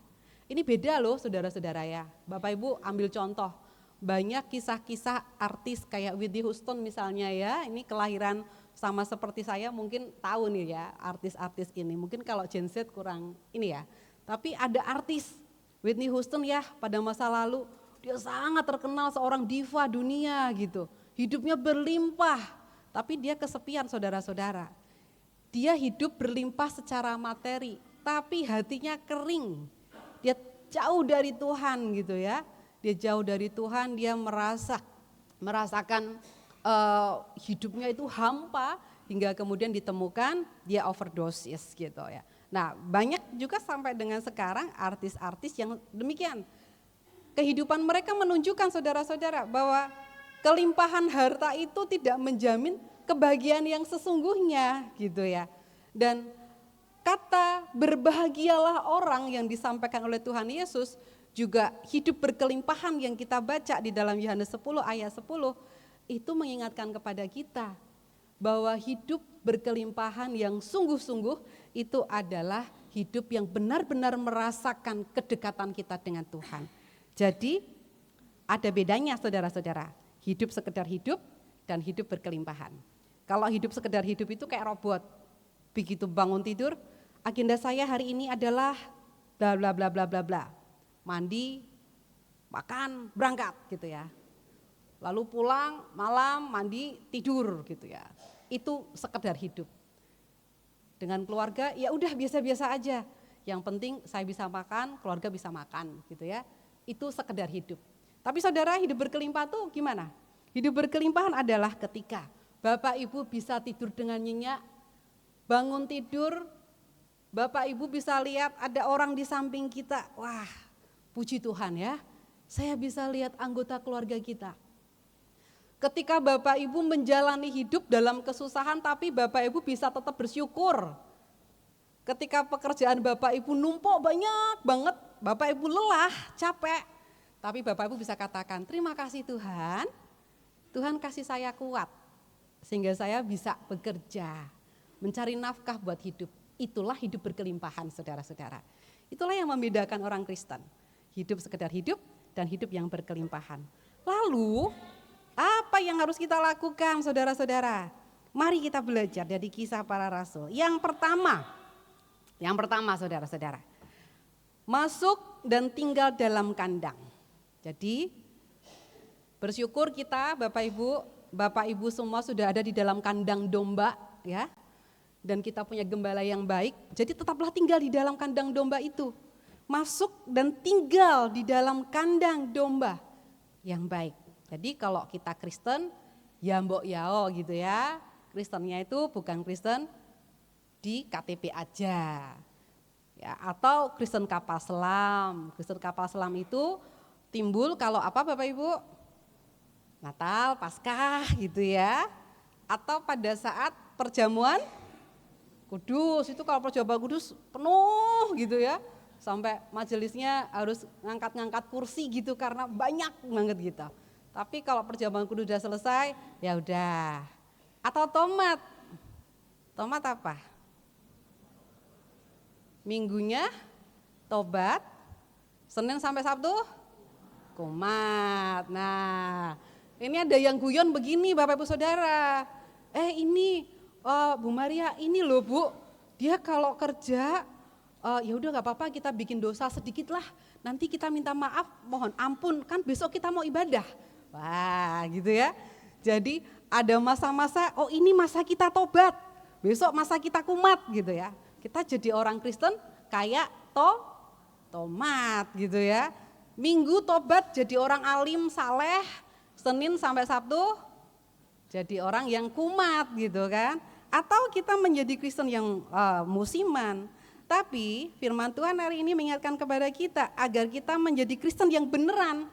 Ini beda loh saudara-saudara ya. Bapak Ibu ambil contoh, banyak kisah-kisah artis kayak Whitney Houston misalnya ya, ini kelahiran sama seperti saya mungkin tahu nih ya artis-artis ini. Mungkin kalau Gen Z kurang ini ya. Tapi ada artis Whitney Houston ya pada masa lalu, dia sangat terkenal seorang diva dunia gitu. Hidupnya berlimpah, tapi dia kesepian saudara-saudara. Dia hidup berlimpah secara materi, tapi hatinya kering. Dia jauh dari Tuhan gitu ya. Dia jauh dari Tuhan, dia merasakan hidupnya itu hampa hingga kemudian ditemukan dia overdosis gitu ya. Nah banyak juga sampai dengan sekarang artis-artis yang demikian. Kehidupan mereka menunjukkan saudara-saudara bahwa kelimpahan harta itu tidak menjamin kebahagiaan yang sesungguhnya gitu ya. Dan kata berbahagialah orang yang disampaikan oleh Tuhan Yesus juga hidup berkelimpahan yang kita baca di dalam Yohanes 10 ayat 10 itu mengingatkan kepada kita bahwa hidup berkelimpahan yang sungguh-sungguh itu adalah hidup yang benar-benar merasakan kedekatan kita dengan Tuhan. Jadi ada bedanya saudara-saudara, hidup sekedar hidup dan hidup berkelimpahan. Kalau hidup sekedar hidup itu kayak robot, begitu bangun tidur, agenda saya hari ini adalah bla bla bla bla bla bla, mandi, makan, berangkat gitu ya. Lalu pulang, malam, mandi, tidur gitu ya. Itu sekedar hidup. Dengan keluarga ya udah biasa-biasa aja, yang penting saya bisa makan, keluarga bisa makan gitu ya. Itu sekedar hidup. Tapi saudara hidup berkelimpah tuh gimana? Hidup berkelimpahan adalah ketika Bapak Ibu bisa tidur dengan nyenyak, bangun tidur, Bapak Ibu bisa lihat ada orang di samping kita, wah puji Tuhan ya, saya bisa lihat anggota keluarga kita. Ketika Bapak Ibu menjalani hidup dalam kesusahan tapi Bapak Ibu bisa tetap bersyukur. Ketika pekerjaan Bapak Ibu numpuk banyak banget, Bapak Ibu lelah, capek, tapi Bapak Ibu bisa katakan, terima kasih Tuhan, Tuhan kasih saya kuat, sehingga saya bisa bekerja, mencari nafkah buat hidup. Itulah hidup berkelimpahan saudara-saudara. Itulah yang membedakan orang Kristen, hidup sekedar hidup dan hidup yang berkelimpahan. Lalu, apa yang harus kita lakukan saudara-saudara? Mari kita belajar dari Kisah Para Rasul. Yang pertama saudara-saudara, masuk dan tinggal dalam kandang. Jadi bersyukur kita Bapak Ibu semua sudah ada di dalam kandang domba ya. Dan kita punya gembala yang baik, jadi tetaplah tinggal di dalam kandang domba itu. Masuk dan tinggal di dalam kandang domba yang baik. Jadi kalau kita Kristen, ya mbok yao gitu ya. Kristennya itu bukan Kristen di KTP aja. Ya, atau Kristen kapal selam. Kristen kapal selam itu timbul kalau apa Bapak Ibu? Natal, Paskah gitu ya. Atau pada saat perjamuan Kudus, itu kalau perjamuan Kudus penuh gitu ya. Sampai majelisnya harus ngangkat-ngangkat kursi gitu karena banyak banget gitu. Tapi kalau perjamuan Kudus udah selesai, ya udah. Atau tomat. Tomat apa? Minggunya tobat, Senin sampai Sabtu kumat. Nah, ini ada yang guyon begini Bapak Ibu Saudara. Ini Bu Maria, ini loh Bu, dia kalau kerja ya udah nggak apa-apa kita bikin dosa sedikit lah. Nanti kita minta maaf, mohon ampun, kan besok kita mau ibadah. Wah, gitu ya. Jadi ada masa-masa, oh ini masa kita tobat, besok masa kita kumat gitu ya. Kita jadi orang Kristen kayak tomat gitu ya. Minggu tobat jadi orang alim saleh, Senin sampai Sabtu jadi orang yang kumat gitu kan. Atau kita menjadi Kristen yang musiman. Tapi firman Tuhan hari ini mengingatkan kepada kita agar kita menjadi Kristen yang beneran.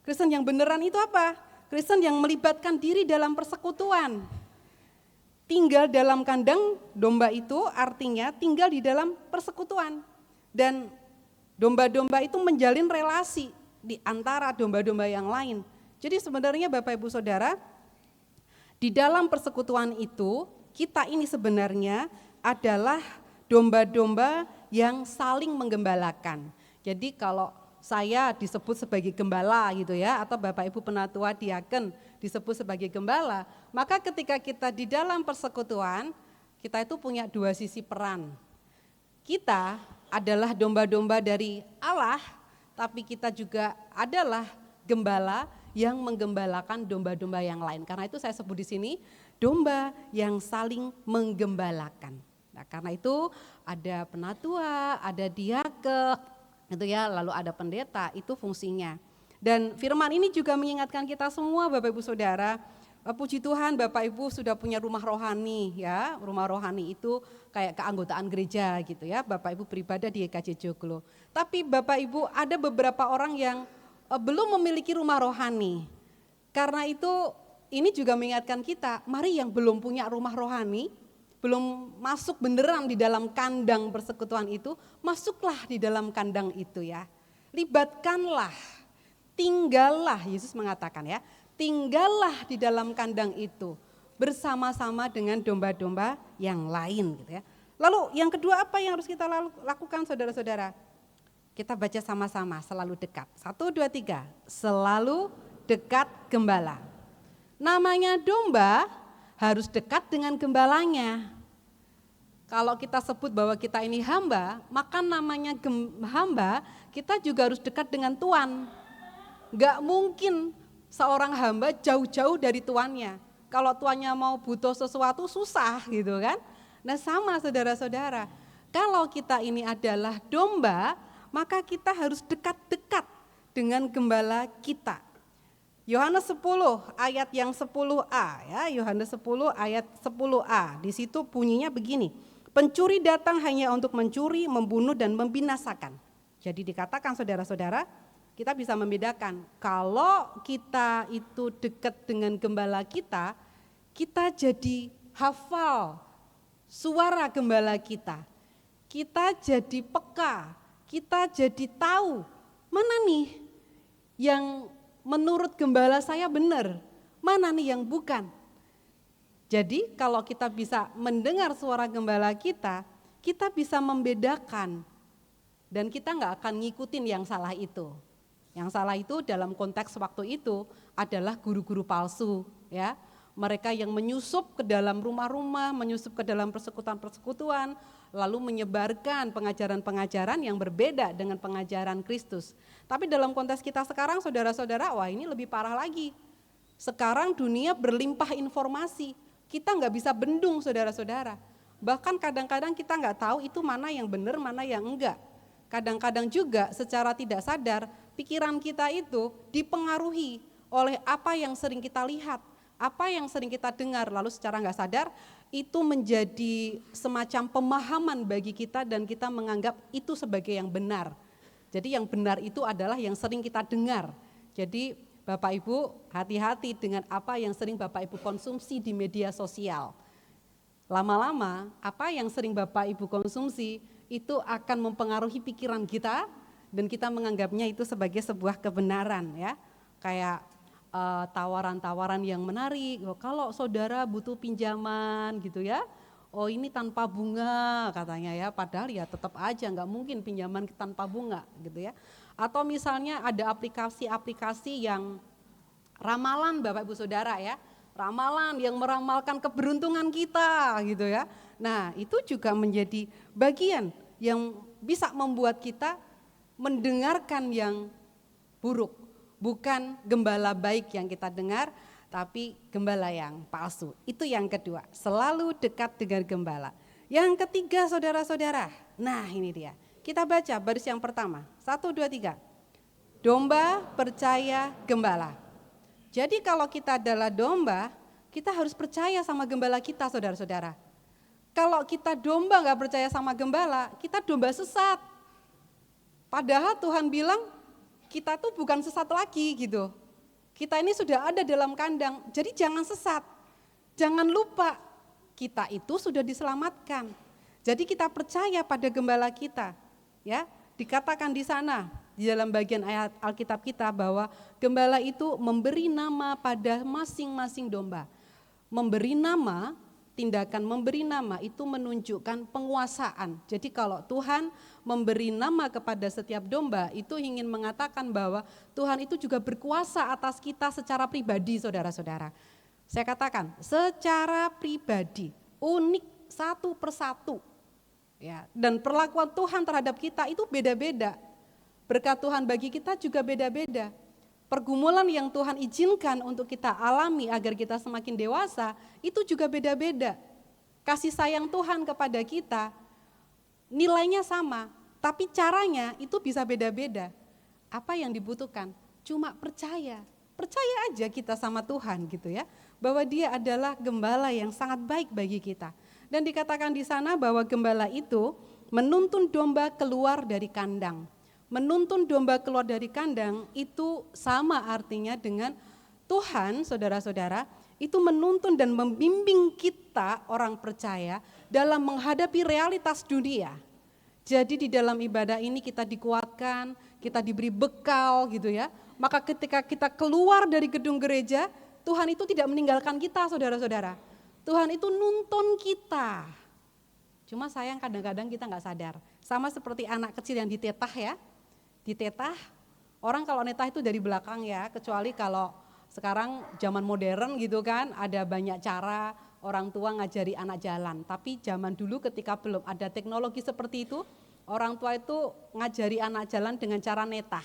Kristen yang beneran itu apa? Kristen yang melibatkan diri dalam persekutuan. Tinggal dalam kandang domba itu artinya tinggal di dalam persekutuan. Dan domba-domba itu menjalin relasi di antara domba-domba yang lain. Jadi sebenarnya Bapak Ibu Saudara, di dalam persekutuan itu, kita ini sebenarnya adalah domba-domba yang saling menggembalakan. Jadi kalau saya disebut sebagai gembala gitu ya, atau Bapak Ibu Penatua Diaken disebut sebagai gembala, maka ketika kita di dalam persekutuan, kita itu punya dua sisi peran. Kita adalah domba-domba dari Allah, tapi kita juga adalah gembala yang menggembalakan domba-domba yang lain. Karena itu saya sebut di sini domba yang saling menggembalakan. Nah, karena itu ada penatua, ada diaken, gitu ya, lalu ada pendeta, itu fungsinya. Dan firman ini juga mengingatkan kita semua Bapak Ibu Saudara, puji Tuhan Bapak Ibu sudah punya rumah rohani ya. Rumah rohani itu kayak keanggotaan gereja gitu ya, Bapak Ibu beribadah di GKJ Joglo. Tapi Bapak Ibu ada beberapa orang yang belum memiliki rumah rohani. Karena itu ini juga mengingatkan kita, mari yang belum punya rumah rohani, belum masuk beneran di dalam kandang persekutuan itu, masuklah di dalam kandang itu ya. Libatkanlah, tinggallah, Yesus mengatakan ya, tinggallah di dalam kandang itu bersama-sama dengan domba-domba yang lain gitu ya. Lalu yang kedua apa yang harus kita lakukan saudara-saudara? Kita baca sama-sama, selalu dekat. 1, 2, 3, selalu dekat gembala. Namanya domba harus dekat dengan gembalanya. Kalau kita sebut bahwa kita ini hamba, maka namanya hamba, kita juga harus dekat dengan Tuhan. Enggak mungkin seorang hamba jauh-jauh dari tuannya. Kalau tuannya mau butuh sesuatu susah gitu kan. Nah sama saudara-saudara, kalau kita ini adalah domba, maka kita harus dekat-dekat dengan gembala kita. Yohanes 10 ayat yang 10a ya, Yohanes 10 ayat 10a. Di situ bunyinya begini. Pencuri datang hanya untuk mencuri, membunuh dan membinasakan. Jadi dikatakan saudara-saudara, kita bisa membedakan kalau kita itu dekat dengan gembala kita jadi hafal suara gembala kita. Kita jadi peka, kita jadi tahu mana nih yang menurut gembala saya benar, mana nih yang bukan. Jadi kalau kita bisa mendengar suara gembala kita bisa membedakan dan kita nggak akan ngikutin yang salah itu. Yang salah itu dalam konteks waktu itu adalah guru-guru palsu ya. Mereka yang menyusup ke dalam rumah-rumah, menyusup ke dalam persekutuan-persekutuan, lalu menyebarkan pengajaran-pengajaran yang berbeda dengan pengajaran Kristus. Tapi dalam konteks kita sekarang saudara-saudara, wah ini lebih parah lagi. Sekarang dunia berlimpah informasi, kita nggak bisa bendung saudara-saudara. Bahkan kadang-kadang kita nggak tahu itu mana yang benar, mana yang enggak. Kadang-kadang juga secara tidak sadar, pikiran kita itu dipengaruhi oleh apa yang sering kita lihat, apa yang sering kita dengar, lalu secara nggak sadar itu menjadi semacam pemahaman bagi kita dan kita menganggap itu sebagai yang benar. Jadi yang benar itu adalah yang sering kita dengar. Jadi Bapak Ibu hati-hati dengan apa yang sering Bapak Ibu konsumsi di media sosial. Lama-lama apa yang sering Bapak Ibu konsumsi itu akan mempengaruhi pikiran kita dan kita menganggapnya itu sebagai sebuah kebenaran ya. Kayak tawaran-tawaran yang menarik, kalau saudara butuh pinjaman gitu ya, oh ini tanpa bunga katanya ya, padahal ya tetap aja nggak mungkin pinjaman tanpa bunga gitu ya. Atau misalnya ada aplikasi-aplikasi yang ramalan Bapak Ibu Saudara ya, ramalan yang meramalkan keberuntungan kita gitu ya. Nah itu juga menjadi bagian yang bisa membuat kita mendengarkan yang buruk. Bukan gembala baik yang kita dengar, tapi gembala yang palsu. Itu yang kedua, selalu dekat dengan gembala. Yang ketiga saudara-saudara, nah ini dia. Kita baca baris yang pertama, 1, 2, 3. Domba percaya gembala. Jadi kalau kita adalah domba, kita harus percaya sama gembala kita saudara-saudara. Kalau kita domba gak percaya sama gembala, kita domba sesat. Padahal Tuhan bilang, kita tuh bukan sesat lagi gitu. Kita ini sudah ada dalam kandang, jadi jangan sesat. Jangan lupa, kita itu sudah diselamatkan. Jadi kita percaya pada gembala kita. Ya, dikatakan di sana, di dalam bagian ayat Alkitab kita bahwa gembala itu memberi nama pada masing-masing domba. Memberi nama, tindakan memberi nama itu menunjukkan penguasaan. Jadi kalau Tuhan memberi nama kepada setiap domba, itu ingin mengatakan bahwa Tuhan itu juga berkuasa atas kita secara pribadi, saudara-saudara. Saya katakan, secara pribadi, unik satu persatu. Ya, dan perlakuan Tuhan terhadap kita itu beda-beda. Berkat Tuhan bagi kita juga beda-beda. Pergumulan yang Tuhan izinkan untuk kita alami agar kita semakin dewasa, itu juga beda-beda. Kasih sayang Tuhan kepada kita, nilainya sama, tapi caranya itu bisa beda-beda. Apa yang dibutuhkan? Cuma percaya aja kita sama Tuhan gitu ya, bahwa Dia adalah gembala yang sangat baik bagi kita. Dan dikatakan di sana bahwa gembala itu menuntun domba keluar dari kandang. Menuntun domba keluar dari kandang itu sama artinya dengan Tuhan, saudara-saudara, itu menuntun dan membimbing kita orang percaya dalam menghadapi realitas dunia. Jadi di dalam ibadah ini kita dikuatkan, kita diberi bekal gitu ya. Maka ketika kita keluar dari gedung gereja, Tuhan itu tidak meninggalkan kita, saudara-saudara. Tuhan itu nuntun kita. Cuma sayang kadang-kadang kita nggak sadar. Sama seperti anak kecil yang ditetah ya. Ditetah, orang kalau netah itu dari belakang ya, kecuali kalau sekarang zaman modern gitu kan, ada banyak cara orang tua ngajari anak jalan. Tapi zaman dulu ketika belum ada teknologi seperti itu, orang tua itu ngajari anak jalan dengan cara netah.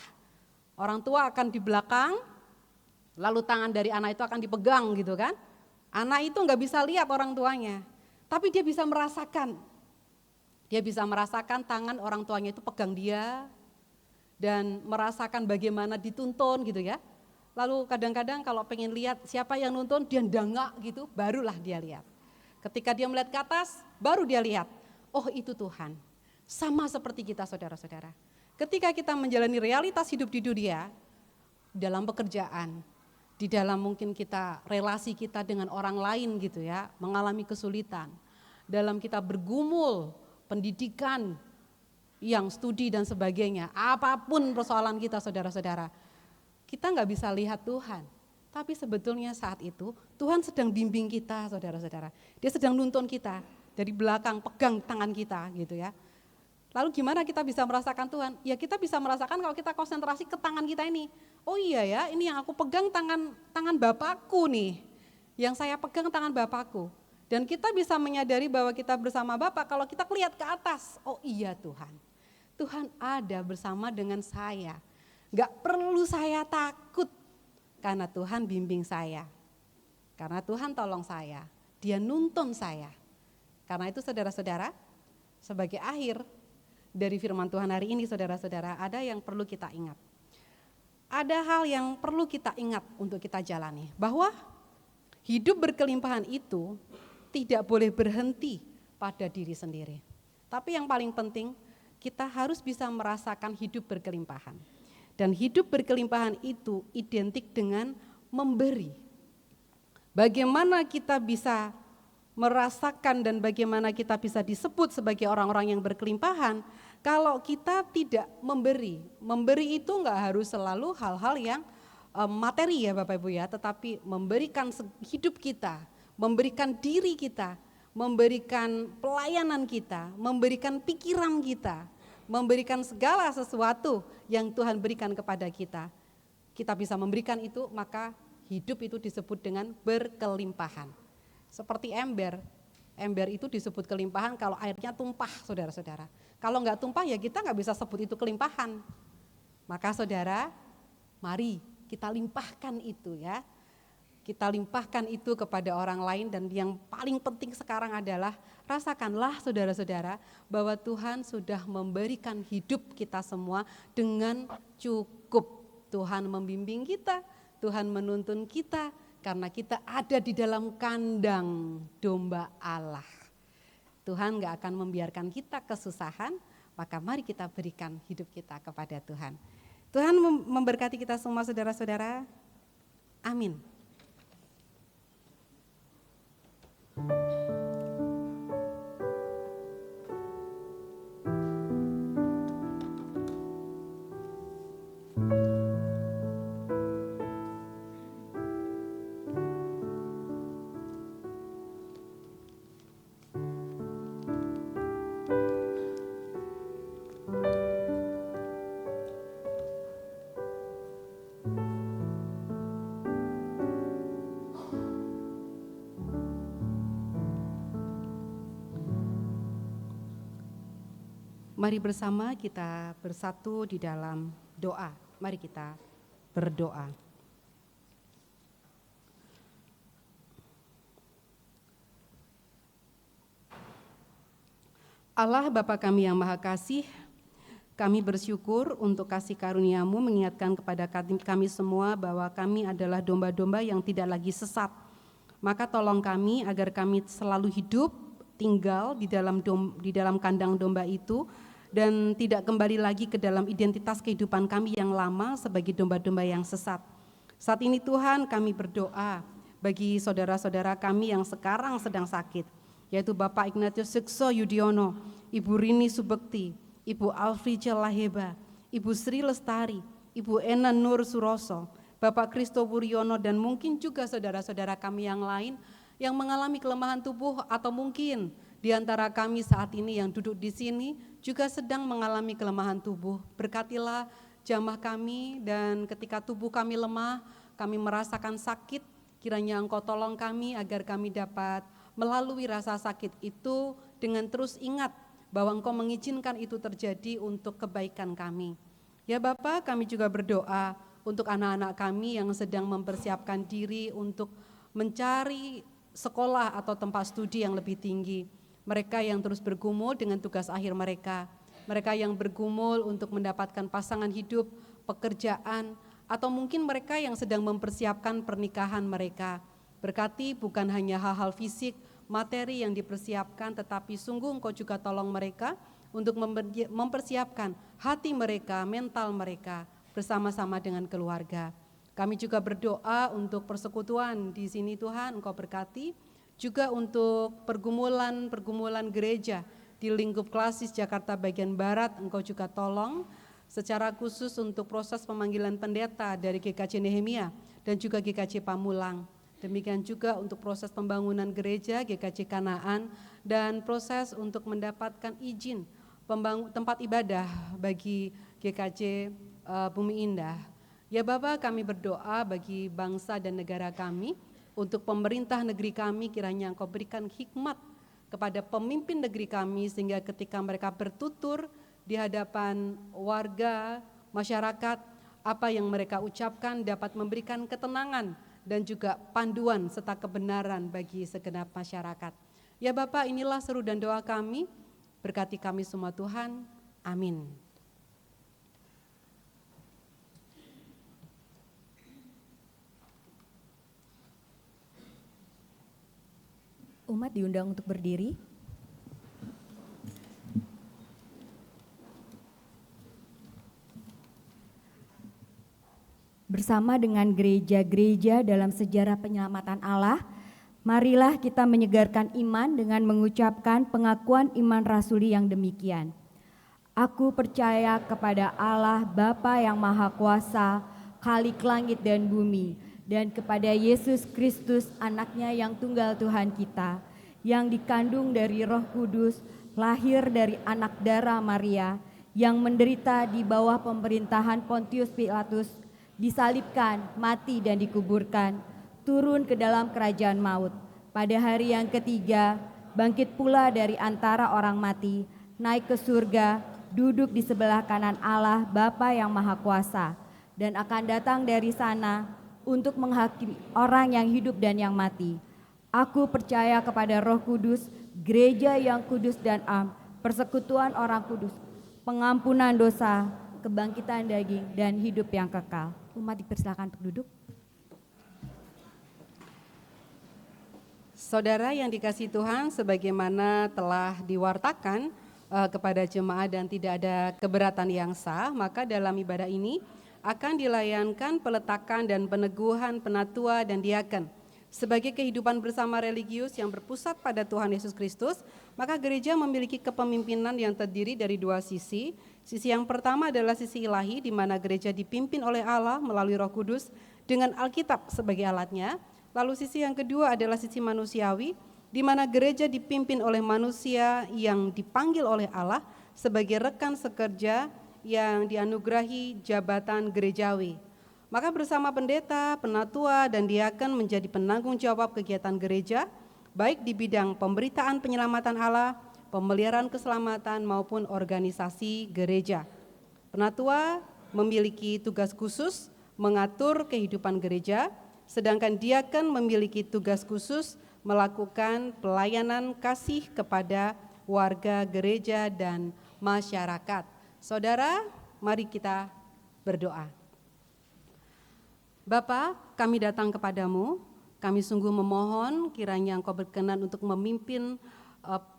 Orang tua akan di belakang, lalu tangan dari anak itu akan dipegang gitu kan. Anak itu nggak bisa lihat orang tuanya, tapi dia bisa merasakan. Dia bisa merasakan tangan orang tuanya itu pegang dia, dan merasakan bagaimana dituntun gitu ya. Lalu kadang-kadang kalau pengen lihat siapa yang nuntun, dia ndangak gitu, barulah dia lihat. Ketika dia melihat ke atas, baru dia lihat, oh itu Tuhan. Sama seperti kita saudara-saudara. Ketika kita menjalani realitas hidup di dunia, dalam pekerjaan, di dalam mungkin kita relasi kita dengan orang lain gitu ya, mengalami kesulitan. Dalam kita bergumul, pendidikan, yang studi dan sebagainya, apapun persoalan kita saudara-saudara, kita nggak bisa lihat Tuhan. Tapi sebetulnya saat itu Tuhan sedang bimbing kita saudara-saudara. Dia sedang nuntun kita dari belakang, pegang tangan kita gitu ya. Lalu gimana kita bisa merasakan Tuhan? Ya kita bisa merasakan kalau kita konsentrasi ke tangan kita ini. Oh iya ya, ini yang aku pegang tangan Bapakku nih. Yang saya pegang tangan Bapakku. Dan kita bisa menyadari bahwa kita bersama Bapak kalau kita lihat ke atas. Oh iya Tuhan. Tuhan ada bersama dengan saya. Gak perlu saya takut karena Tuhan bimbing saya. Karena Tuhan tolong saya, Dia nuntun saya. Karena itu saudara-saudara, sebagai akhir dari firman Tuhan hari ini saudara-saudara, ada yang perlu kita ingat. Ada hal yang perlu kita ingat untuk kita jalani. Bahwa hidup berkelimpahan itu tidak boleh berhenti pada diri sendiri. Tapi yang paling penting, kita harus bisa merasakan hidup berkelimpahan. Dan hidup berkelimpahan itu identik dengan memberi. Bagaimana kita bisa merasakan dan bagaimana kita bisa disebut sebagai orang-orang yang berkelimpahan kalau kita tidak memberi. Memberi itu enggak harus selalu hal-hal yang materi ya Bapak Ibu ya, tetapi memberikan hidup kita, memberikan diri kita, memberikan pelayanan kita, memberikan pikiran kita, memberikan segala sesuatu yang Tuhan berikan kepada kita. Kita bisa memberikan itu, maka hidup itu disebut dengan berkelimpahan. Seperti ember itu disebut kelimpahan kalau airnya tumpah saudara-saudara. Kalau enggak tumpah ya kita enggak bisa sebut itu kelimpahan. Maka saudara, mari kita limpahkan itu ya. Kita limpahkan itu kepada orang lain dan yang paling penting sekarang adalah rasakanlah saudara-saudara bahwa Tuhan sudah memberikan hidup kita semua dengan cukup. Tuhan membimbing kita, Tuhan menuntun kita karena kita ada di dalam kandang domba Allah. Tuhan gak akan membiarkan kita kesusahan, maka mari kita berikan hidup kita kepada Tuhan. Tuhan memberkati kita semua saudara-saudara. Amin. Mari bersama kita bersatu di dalam doa. Mari kita berdoa. Allah Bapa kami yang Maha Kasih, kami bersyukur untuk kasih karunia-Mu mengingatkan kepada kami semua bahwa kami adalah domba-domba yang tidak lagi sesat. Maka tolong kami agar kami selalu hidup, tinggal di dalam kandang domba itu, dan tidak kembali lagi ke dalam identitas kehidupan kami yang lama sebagai domba-domba yang sesat. Saat ini Tuhan, kami berdoa bagi saudara-saudara kami yang sekarang sedang sakit, yaitu Bapak Ignatius Sukso Yudiono, Ibu Rini Subekti, Ibu Alfrice Laheba, Ibu Sri Lestari, Ibu Ena Nur Suroso, Bapak Kristo Wuryono, dan mungkin juga saudara-saudara kami yang lain yang mengalami kelemahan tubuh, atau mungkin di antara kami saat ini yang duduk di sini juga sedang mengalami kelemahan tubuh. Berkatilah jamaah kami, dan ketika tubuh kami lemah, kami merasakan sakit, kiranya Engkau tolong kami agar kami dapat melalui rasa sakit itu dengan terus ingat bahwa Engkau mengizinkan itu terjadi untuk kebaikan kami. Ya Bapa, kami juga berdoa untuk anak-anak kami yang sedang mempersiapkan diri untuk mencari sekolah atau tempat studi yang lebih tinggi. Mereka yang terus bergumul dengan tugas akhir mereka. Mereka yang bergumul untuk mendapatkan pasangan hidup, pekerjaan, atau mungkin mereka yang sedang mempersiapkan pernikahan mereka. Berkati bukan hanya hal-hal fisik, materi yang dipersiapkan, tetapi sungguh Engkau juga tolong mereka untuk mempersiapkan hati mereka, mental mereka bersama-sama dengan keluarga. Kami juga berdoa untuk persekutuan di sini Tuhan, Engkau berkati, juga untuk pergumulan gereja di lingkup klasis Jakarta bagian Barat, Engkau juga tolong, secara khusus untuk proses pemanggilan pendeta dari GKJ Nehemia dan juga GKJ Pamulang. Demikian juga untuk proses pembangunan gereja GKJ Kanaan dan proses untuk mendapatkan izin tempat ibadah bagi GKJ Bumi Indah. Ya Bapa, kami berdoa bagi bangsa dan negara kami, untuk pemerintah negeri kami, kiranya Engkau berikan hikmat kepada pemimpin negeri kami, sehingga ketika mereka bertutur di hadapan warga, masyarakat, apa yang mereka ucapkan dapat memberikan ketenangan dan juga panduan serta kebenaran bagi segenap masyarakat. Ya Bapa, inilah seru dan doa kami, berkati kami semua Tuhan, amin. Umat diundang untuk berdiri. Bersama dengan gereja-gereja dalam sejarah penyelamatan Allah, marilah kita menyegarkan iman dengan mengucapkan pengakuan iman rasuli yang demikian. Aku percaya kepada Allah Bapa yang Maha Kuasa, Khalik langit dan bumi, dan kepada Yesus Kristus anaknya yang tunggal Tuhan kita, yang dikandung dari Roh Kudus, lahir dari anak darah Maria, yang menderita di bawah pemerintahan Pontius Pilatus, disalibkan, mati dan dikuburkan, turun ke dalam kerajaan maut. Pada hari yang ketiga, bangkit pula dari antara orang mati, naik ke surga, duduk di sebelah kanan Allah Bapa yang Maha Kuasa, dan akan datang dari sana untuk menghakimi orang yang hidup dan yang mati. Aku percaya kepada Roh Kudus, gereja yang kudus dan am, persekutuan orang kudus, pengampunan dosa, kebangkitan daging, dan hidup yang kekal. Umat dipersilakan untuk duduk. Saudara yang dikasihi Tuhan, sebagaimana telah diwartakan kepada jemaat dan tidak ada keberatan yang sah, maka dalam ibadah ini akan dilayankan peletakan dan peneguhan penatua dan diaken. Sebagai kehidupan bersama religius yang berpusat pada Tuhan Yesus Kristus, maka gereja memiliki kepemimpinan yang terdiri dari dua sisi. Sisi yang pertama adalah sisi ilahi, di mana gereja dipimpin oleh Allah melalui Roh Kudus dengan Alkitab sebagai alatnya. Lalu sisi yang kedua adalah sisi manusiawi, di mana gereja dipimpin oleh manusia yang dipanggil oleh Allah sebagai rekan sekerja yang dianugerahi jabatan gerejawi. Maka bersama pendeta, penatua, dan diaken menjadi penanggung jawab kegiatan gereja, baik di bidang pemberitaan penyelamatan Allah, pemeliharaan keselamatan maupun organisasi gereja. Penatua memiliki tugas khusus mengatur kehidupan gereja, sedangkan diaken memiliki tugas khusus melakukan pelayanan kasih kepada warga gereja dan masyarakat. Saudara, mari kita berdoa. Bapa, kami datang kepadamu, kami sungguh memohon kiranya Engkau berkenan untuk memimpin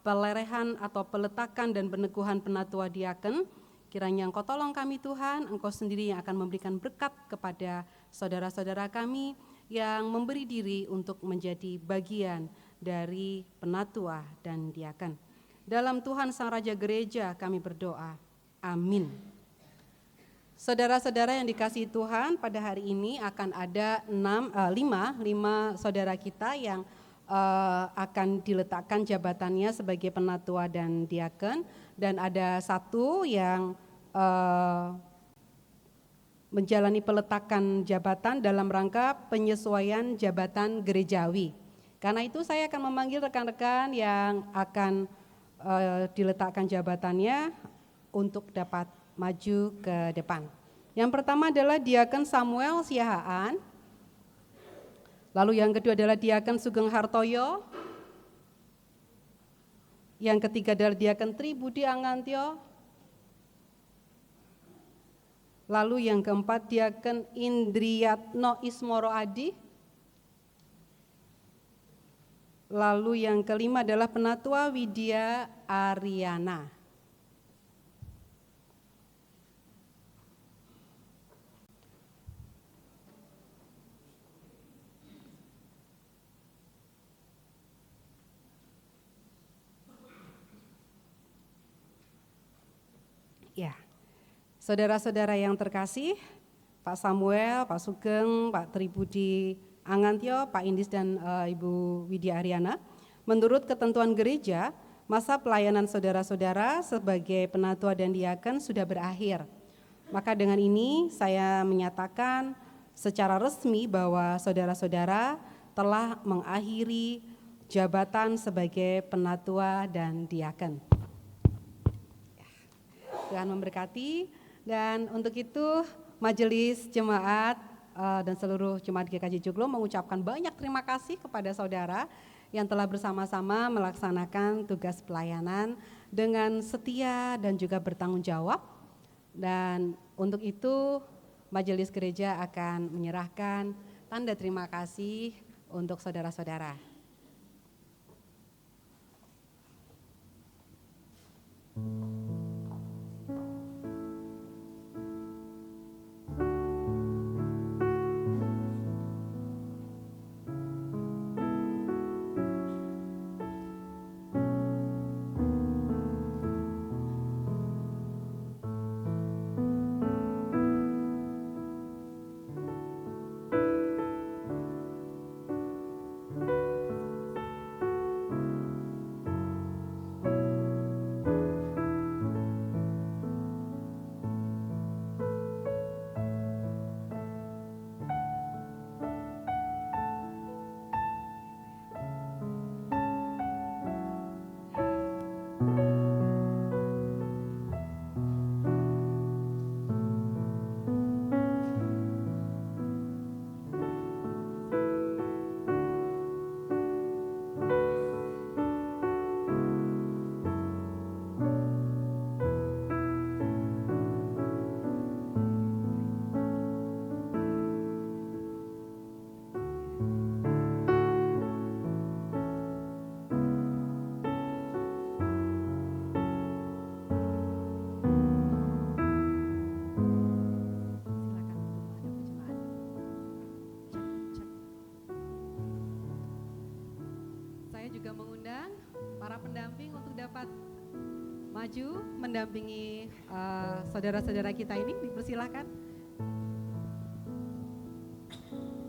pelerehan atau peletakan dan peneguhan penatua diaken. Kiranya Engkau tolong kami Tuhan, Engkau sendiri yang akan memberikan berkat kepada saudara-saudara kami yang memberi diri untuk menjadi bagian dari penatua dan diaken. Dalam Tuhan Sang Raja Gereja kami berdoa, amin. Saudara-saudara yang dikasihi Tuhan, pada hari ini akan ada 5 saudara kita yang akan diletakkan jabatannya sebagai penatua dan diaken, dan ada 1 yang menjalani peletakan jabatan dalam rangka penyesuaian jabatan gerejawi. Karena itu saya akan memanggil rekan-rekan yang akan diletakkan jabatannya untuk dapat maju ke depan. Yang pertama adalah Diaken Samuel Siahaan. Lalu yang kedua adalah Diaken Sugeng Hartoyo. Yang ketiga adalah Diaken Tri Budi Angantyo. Lalu yang keempat Diaken Indriyatno Ismoro Adi. Lalu yang kelima adalah Penatua Widya Ariana. Ya. Saudara-saudara yang terkasih, Pak Samuel, Pak Sugeng, Pak Tribudi Angantyo, Pak Indis dan Ibu Widya Ariana, menurut ketentuan gereja, masa pelayanan saudara-saudara sebagai penatua dan diaken sudah berakhir. Maka dengan ini saya menyatakan secara resmi bahwa saudara-saudara telah mengakhiri jabatan sebagai penatua dan diaken. Tuhan memberkati. Dan untuk itu Majelis Jemaat dan seluruh Jemaat GKJ Joglo mengucapkan banyak terima kasih kepada saudara yang telah bersama-sama melaksanakan tugas pelayanan dengan setia dan juga bertanggung jawab. Dan untuk itu Majelis Gereja akan menyerahkan tanda terima kasih untuk saudara-saudara. Juga mengundang para pendamping untuk dapat maju mendampingi saudara-saudara kita ini, dipersilakan.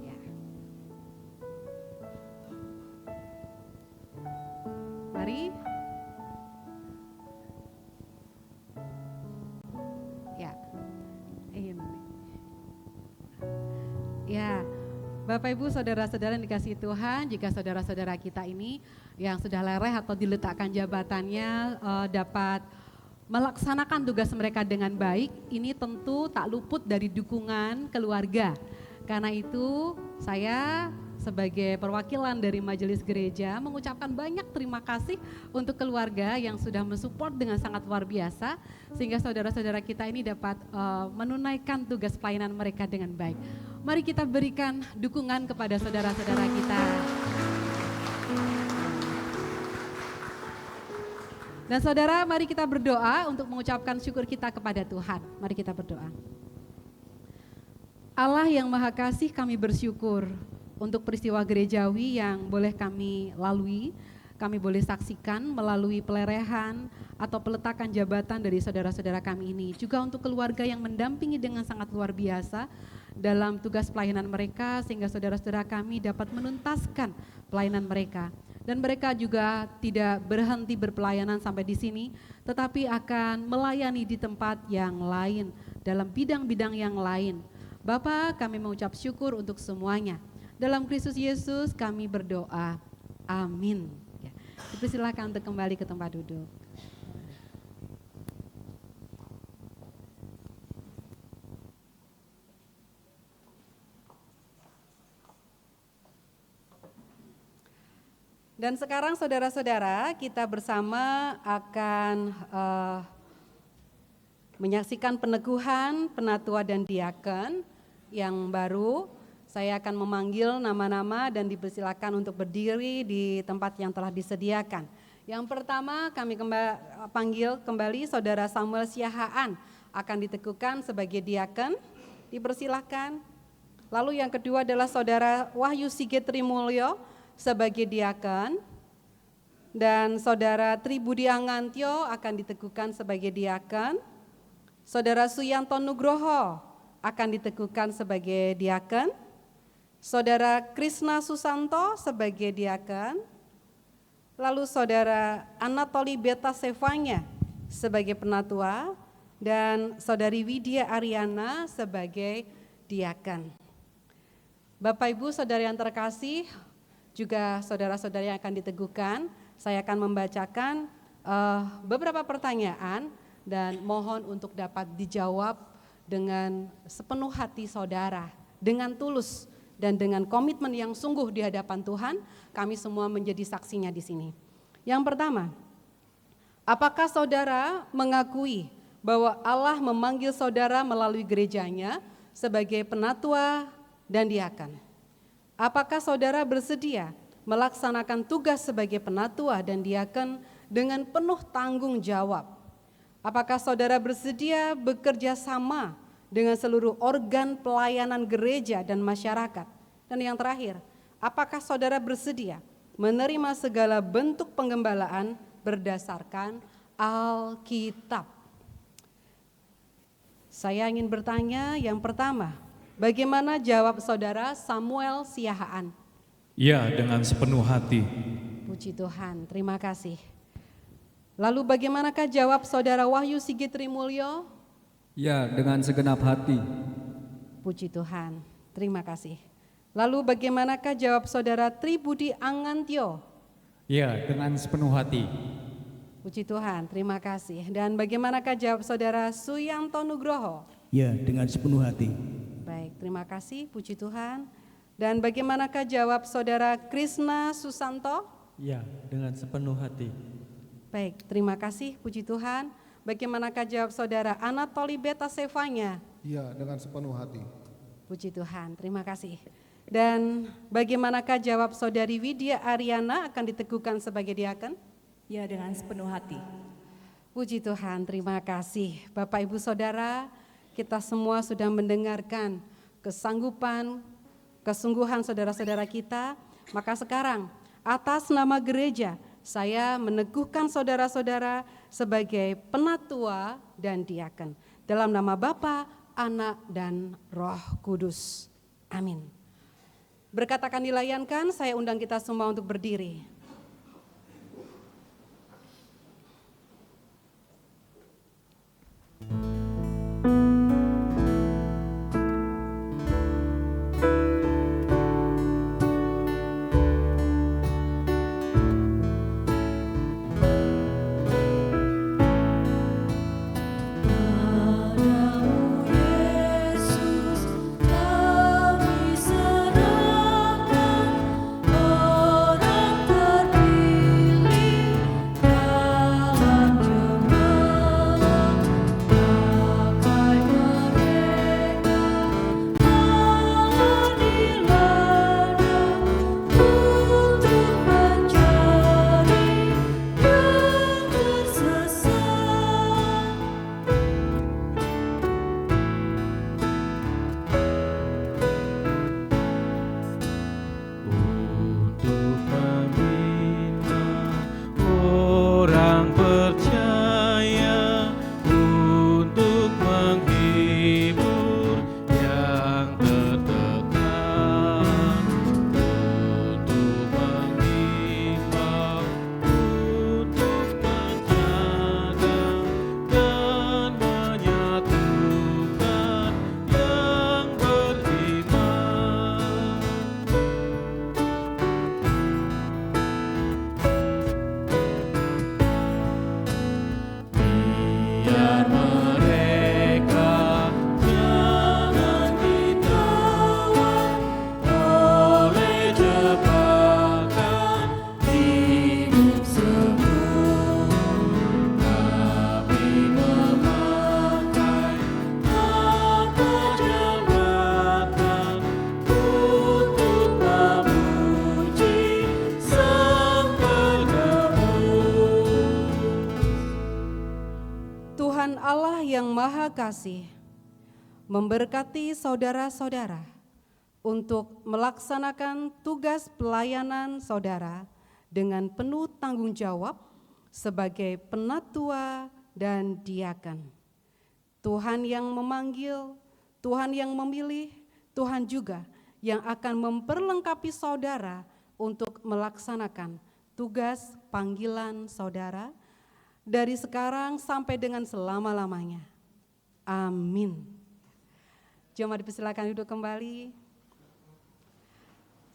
Ya. Mari. Ya. Ya. Bapak Ibu saudara-saudara yang dikasihi Tuhan, jika saudara-saudara kita ini yang sudah lereh atau diletakkan jabatannya dapat melaksanakan tugas mereka dengan baik, ini tentu tak luput dari dukungan keluarga. Karena itu saya sebagai perwakilan dari Majelis Gereja mengucapkan banyak terima kasih untuk keluarga yang sudah mensupport dengan sangat luar biasa sehingga saudara-saudara kita ini dapat menunaikan tugas pelayanan mereka dengan baik. Mari kita berikan dukungan kepada saudara-saudara kita. Dan saudara, mari kita berdoa untuk mengucapkan syukur kita kepada Tuhan. Mari kita berdoa. Allah yang Maha Kasih, kami bersyukur untuk peristiwa gerejawi yang boleh kami lalui, kami boleh saksikan melalui pelerehan atau peletakan jabatan dari saudara-saudara kami ini. Juga untuk keluarga yang mendampingi dengan sangat luar biasa dalam tugas pelayanan mereka sehingga saudara-saudara kami dapat menuntaskan pelayanan mereka. Dan mereka juga tidak berhenti berpelayanan sampai di sini, tetapi akan melayani di tempat yang lain, dalam bidang-bidang yang lain. Bapa, kami mengucap syukur untuk semuanya. Dalam Kristus Yesus kami berdoa. Amin. Ya. Silakan untuk kembali ke tempat duduk. Dan sekarang saudara-saudara, kita bersama akan menyaksikan peneguhan penatua dan diaken yang baru. Saya akan memanggil nama-nama dan dipersilakan untuk berdiri di tempat yang telah disediakan. Yang pertama kami panggil kembali Saudara Samuel Siahaan akan diteguhkan sebagai diaken, dipersilakan. Lalu yang kedua adalah Saudara Wahyu Sigit Trimulyo sebagai diaken, dan Saudara Tri Budi Angantyo akan diteguhkan sebagai diaken. Saudara Suyanto Nugroho akan diteguhkan sebagai diaken. Saudara Krishna Susanto sebagai diaken. Lalu Saudara Anatoli Beta Sevanya sebagai penatua dan Saudari Widya Ariana sebagai diaken. Bapak Ibu saudara yang terkasih, juga saudara-saudari yang akan diteguhkan, saya akan membacakan beberapa pertanyaan dan mohon untuk dapat dijawab dengan sepenuh hati saudara, dengan tulus dan dengan komitmen yang sungguh di hadapan Tuhan. Kami semua menjadi saksinya di sini. Yang pertama, apakah saudara mengakui bahwa Allah memanggil saudara melalui gerejanya sebagai penatua dan diaken? Apakah saudara bersedia melaksanakan tugas sebagai penatua dan diaken dengan penuh tanggung jawab? Apakah saudara bersedia bekerja sama dengan seluruh organ pelayanan gereja dan masyarakat? Dan yang terakhir, apakah saudara bersedia menerima segala bentuk penggembalaan berdasarkan Alkitab? Saya ingin bertanya yang pertama, bagaimana jawab saudara Samuel Siahaan? Ya, dengan sepenuh hati. Puji Tuhan, terima kasih. Lalu bagaimanakah jawab saudara Wahyu Sigit Trimulyo? Ya, dengan segenap hati. Puji Tuhan, terima kasih. Lalu bagaimanakah jawab saudara Tri Budi Angantyo? Ya, dengan sepenuh hati. Puji Tuhan, terima kasih. Dan bagaimanakah jawab saudara Suyanto Nugroho? Ya, dengan sepenuh hati. Baik, terima kasih, puji Tuhan. Dan bagaimanakah jawab saudara Krishna Susanto? Ya, dengan sepenuh hati. Baik, terima kasih, puji Tuhan. Bagaimanakah jawab saudara Anatoli Beta Sevanya? Ya, dengan sepenuh hati. Puji Tuhan, terima kasih. Dan bagaimanakah jawab saudari Widya Ariana akan diteguhkan sebagai diaken? Ya, dengan sepenuh hati. Puji Tuhan, terima kasih. Bapak Ibu Saudara, kita semua sudah mendengarkan kesanggupan, kesungguhan saudara-saudara kita. Maka sekarang atas nama gereja saya meneguhkan saudara-saudara sebagai penatua dan diaken. Dalam nama Bapa, Anak, dan Roh Kudus. Amin. Berkat akan dilayankan, saya undang kita semua untuk berdiri. Tuhan Allah yang Maha Kasih memberkati saudara-saudara untuk melaksanakan tugas pelayanan saudara dengan penuh tanggung jawab sebagai penatua dan diaken. Tuhan yang memanggil, Tuhan yang memilih, Tuhan juga yang akan memperlengkapi saudara untuk melaksanakan tugas panggilan saudara dari sekarang sampai dengan selama-lamanya. Amin. Jemaat dipersilakan duduk kembali.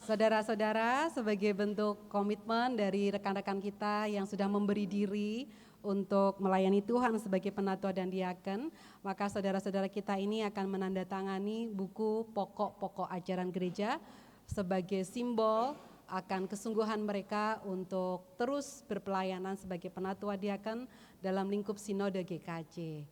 Saudara-saudara, sebagai bentuk komitmen dari rekan-rekan kita yang sudah memberi diri untuk melayani Tuhan sebagai penatua dan diaken, maka saudara-saudara kita ini akan menandatangani buku pokok-pokok ajaran gereja sebagai simbol akan kesungguhan mereka untuk terus berpelayanan sebagai penatua diaken dalam lingkup Sinode GKJ.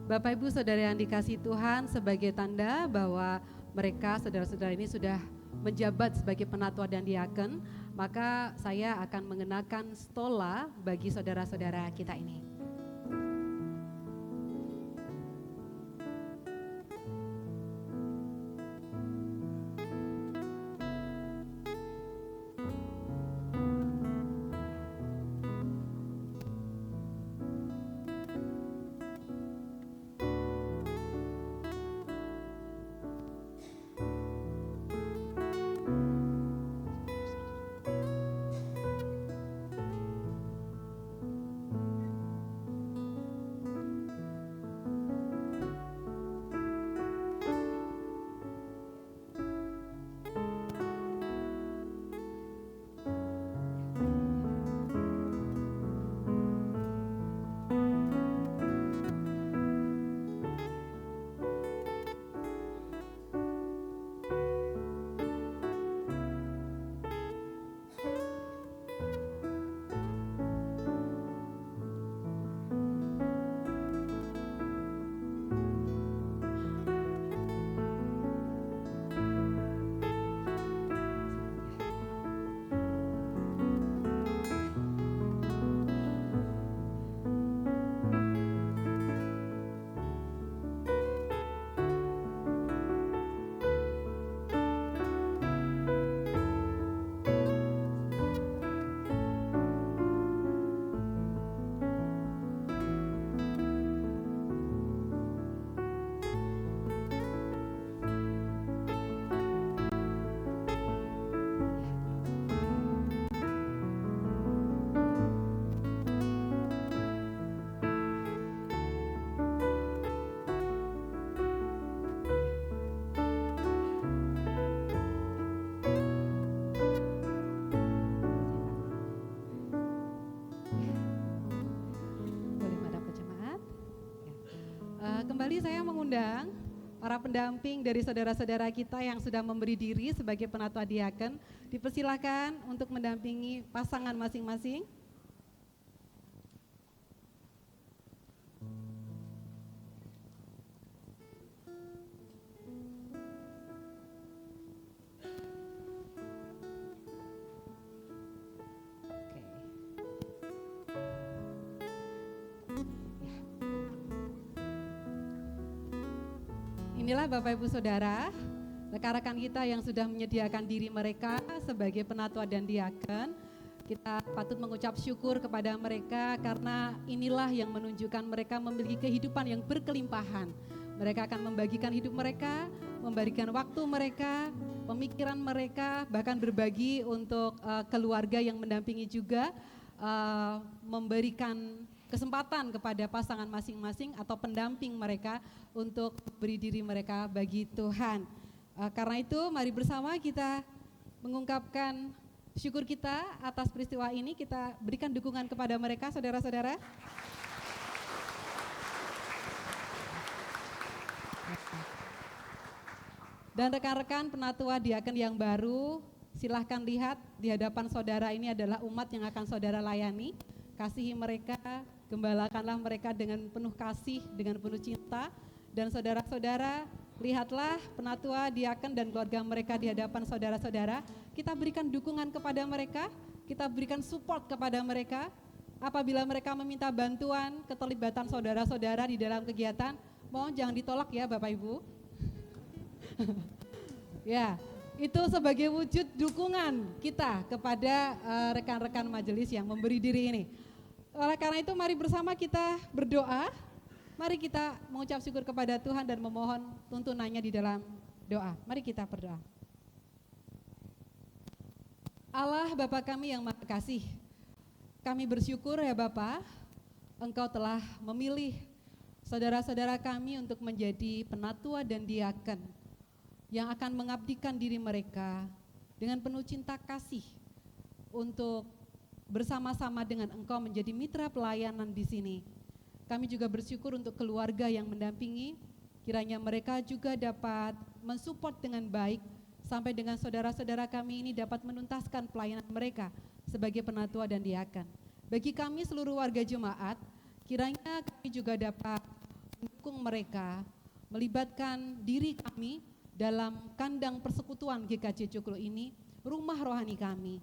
Bapak Ibu Saudara yang dikasihi Tuhan, sebagai tanda bahwa mereka saudara-saudara ini sudah menjabat sebagai penatua dan diaken, maka saya akan mengenakan stola bagi saudara-saudara kita ini. Kembali saya mengundang para pendamping dari saudara-saudara kita yang sudah memberi diri sebagai penatua diaken, dipersilakan untuk mendampingi pasangan masing-masing. Inilah Bapak Ibu Saudara, rekan-rekan kita yang sudah menyediakan diri mereka sebagai penatua dan diaken. Kita patut mengucap syukur kepada mereka karena inilah yang menunjukkan mereka memiliki kehidupan yang berkelimpahan. Mereka akan membagikan hidup mereka, memberikan waktu mereka, pemikiran mereka, bahkan berbagi untuk keluarga yang mendampingi juga, memberikan kesempatan kepada pasangan masing-masing atau pendamping mereka untuk beri diri mereka bagi Tuhan. Karena itu mari bersama kita mengungkapkan syukur kita atas peristiwa ini, kita berikan dukungan kepada mereka saudara-saudara. Dan rekan-rekan penatua diaken yang baru, silahkan lihat di hadapan saudara ini adalah umat yang akan saudara layani. Kasihi mereka, gembalakanlah mereka dengan penuh kasih, dengan penuh cinta. Dan saudara-saudara, lihatlah penatua, diaken dan keluarga mereka di hadapan saudara-saudara. Kita berikan dukungan kepada mereka, kita berikan support kepada mereka. Apabila mereka meminta bantuan, keterlibatan saudara-saudara di dalam kegiatan, mohon jangan ditolak ya Bapak Ibu. Ya, itu sebagai wujud dukungan kita kepada rekan-rekan majelis yang memberi diri ini. Oleh karena itu mari bersama kita berdoa, mari kita mengucap syukur kepada Tuhan dan memohon tuntunannya di dalam doa. Mari kita berdoa. Allah Bapa kami yang Maha Kasih, kami bersyukur ya Bapa, Engkau telah memilih saudara-saudara kami untuk menjadi penatua dan diaken yang akan mengabdikan diri mereka dengan penuh cinta kasih untuk bersama-sama dengan Engkau menjadi mitra pelayanan di sini. Kami juga bersyukur untuk keluarga yang mendampingi, kiranya mereka juga dapat mensupport dengan baik sampai dengan saudara-saudara kami ini dapat menuntaskan pelayanan mereka sebagai penatua dan diaken. Bagi kami seluruh warga jemaat, kiranya kami juga dapat mendukung mereka, melibatkan diri kami dalam kandang persekutuan GKJ Cuklu ini, rumah rohani kami.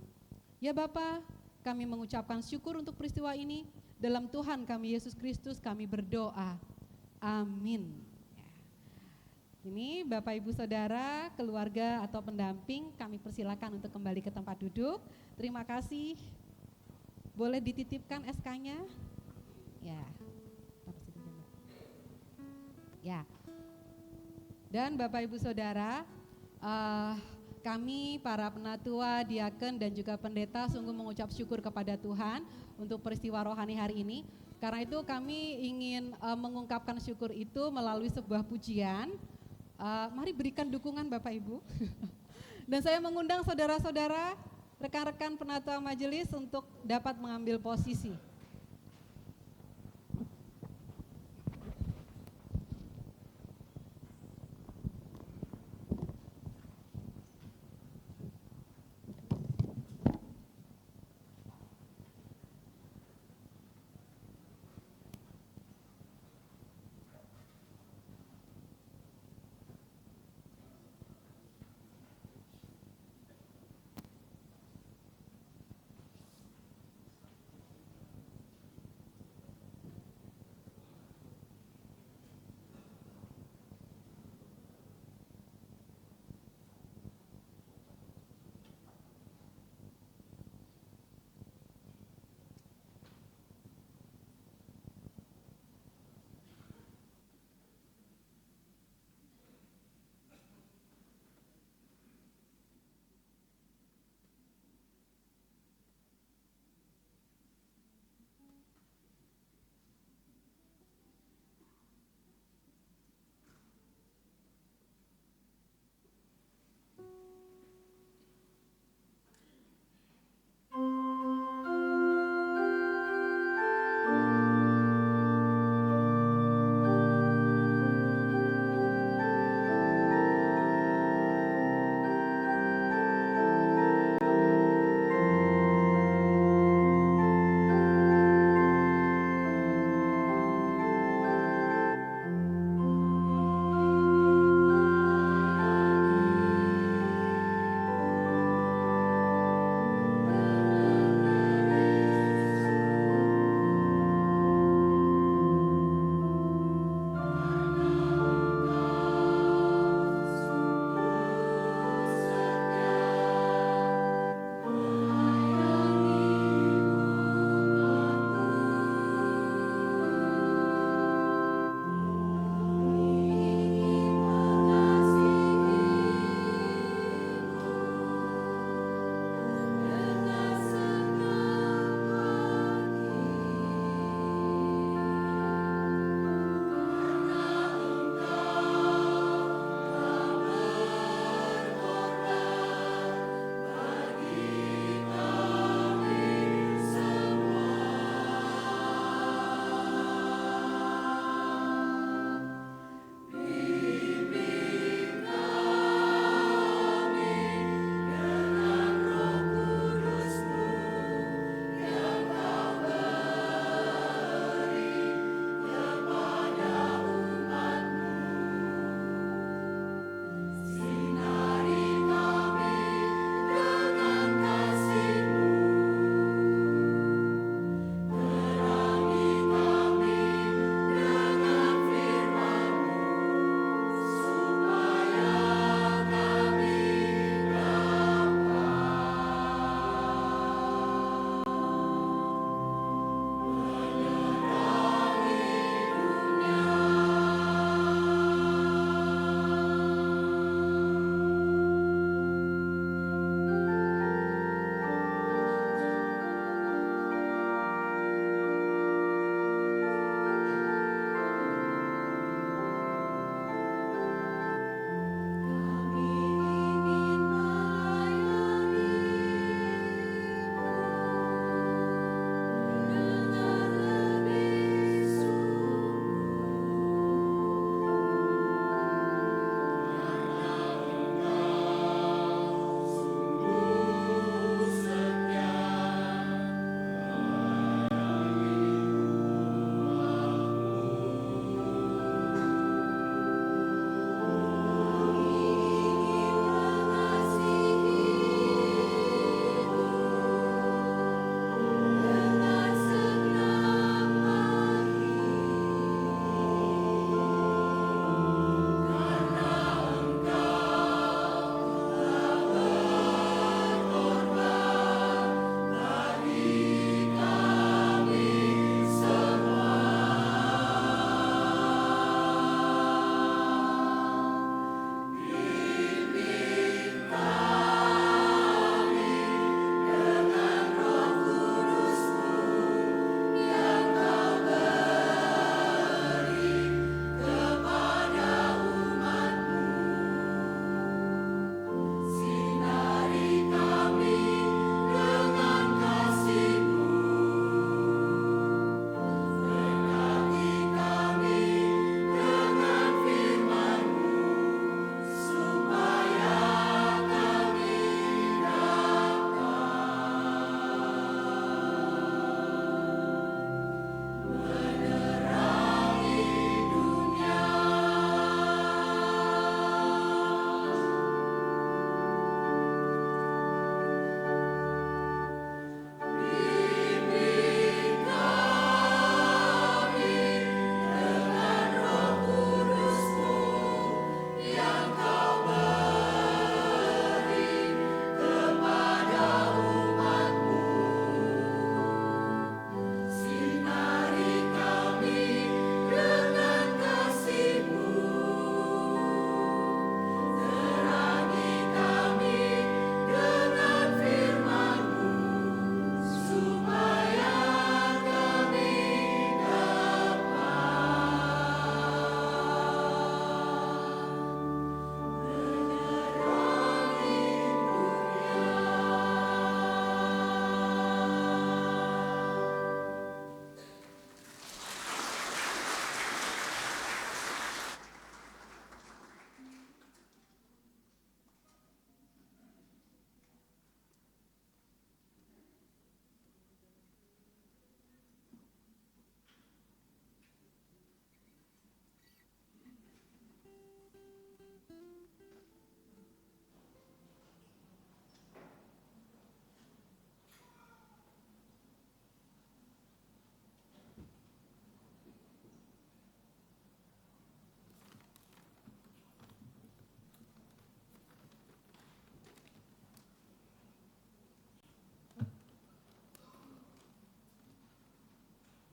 Ya Bapa, kami mengucapkan syukur untuk peristiwa ini. Dalam Tuhan kami Yesus Kristus kami berdoa. Amin. Ini Bapak Ibu Saudara, keluarga atau pendamping, kami persilakan untuk kembali ke tempat duduk. Terima kasih. Boleh dititipkan SK-nya? Ya. Ya. Dan Bapak Ibu Saudara, kami para penatua, diaken dan juga pendeta sungguh mengucap syukur kepada Tuhan untuk peristiwa rohani hari ini. Karena itu kami ingin mengungkapkan syukur itu melalui sebuah pujian. Mari berikan dukungan Bapak Ibu. Dan saya mengundang saudara-saudara, rekan-rekan penatua majelis untuk dapat mengambil posisi.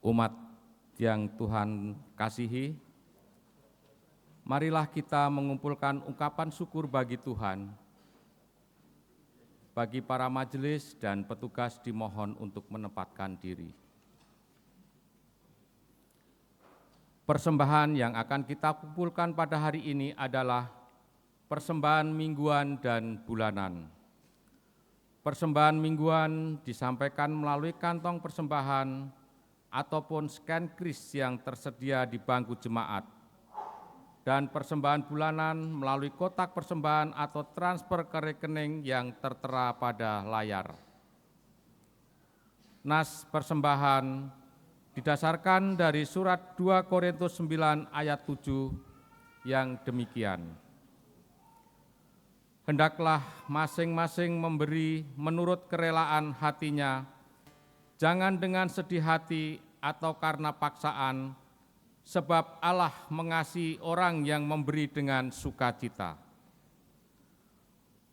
Umat yang Tuhan kasihi, marilah kita mengumpulkan ungkapan syukur bagi Tuhan. Bagi para majelis dan petugas dimohon untuk menempatkan diri. Persembahan yang akan kita kumpulkan pada hari ini adalah persembahan mingguan dan bulanan. Persembahan mingguan disampaikan melalui kantong persembahan ataupun scan kris yang tersedia di bangku jemaat, dan persembahan bulanan melalui kotak persembahan atau transfer ke rekening yang tertera pada layar. Nas persembahan didasarkan dari surat 2 Korintus 9 ayat 7 yang demikian. Hendaklah masing-masing memberi menurut kerelaan hatinya, jangan dengan sedih hati atau karena paksaan, sebab Allah mengasihi orang yang memberi dengan sukacita.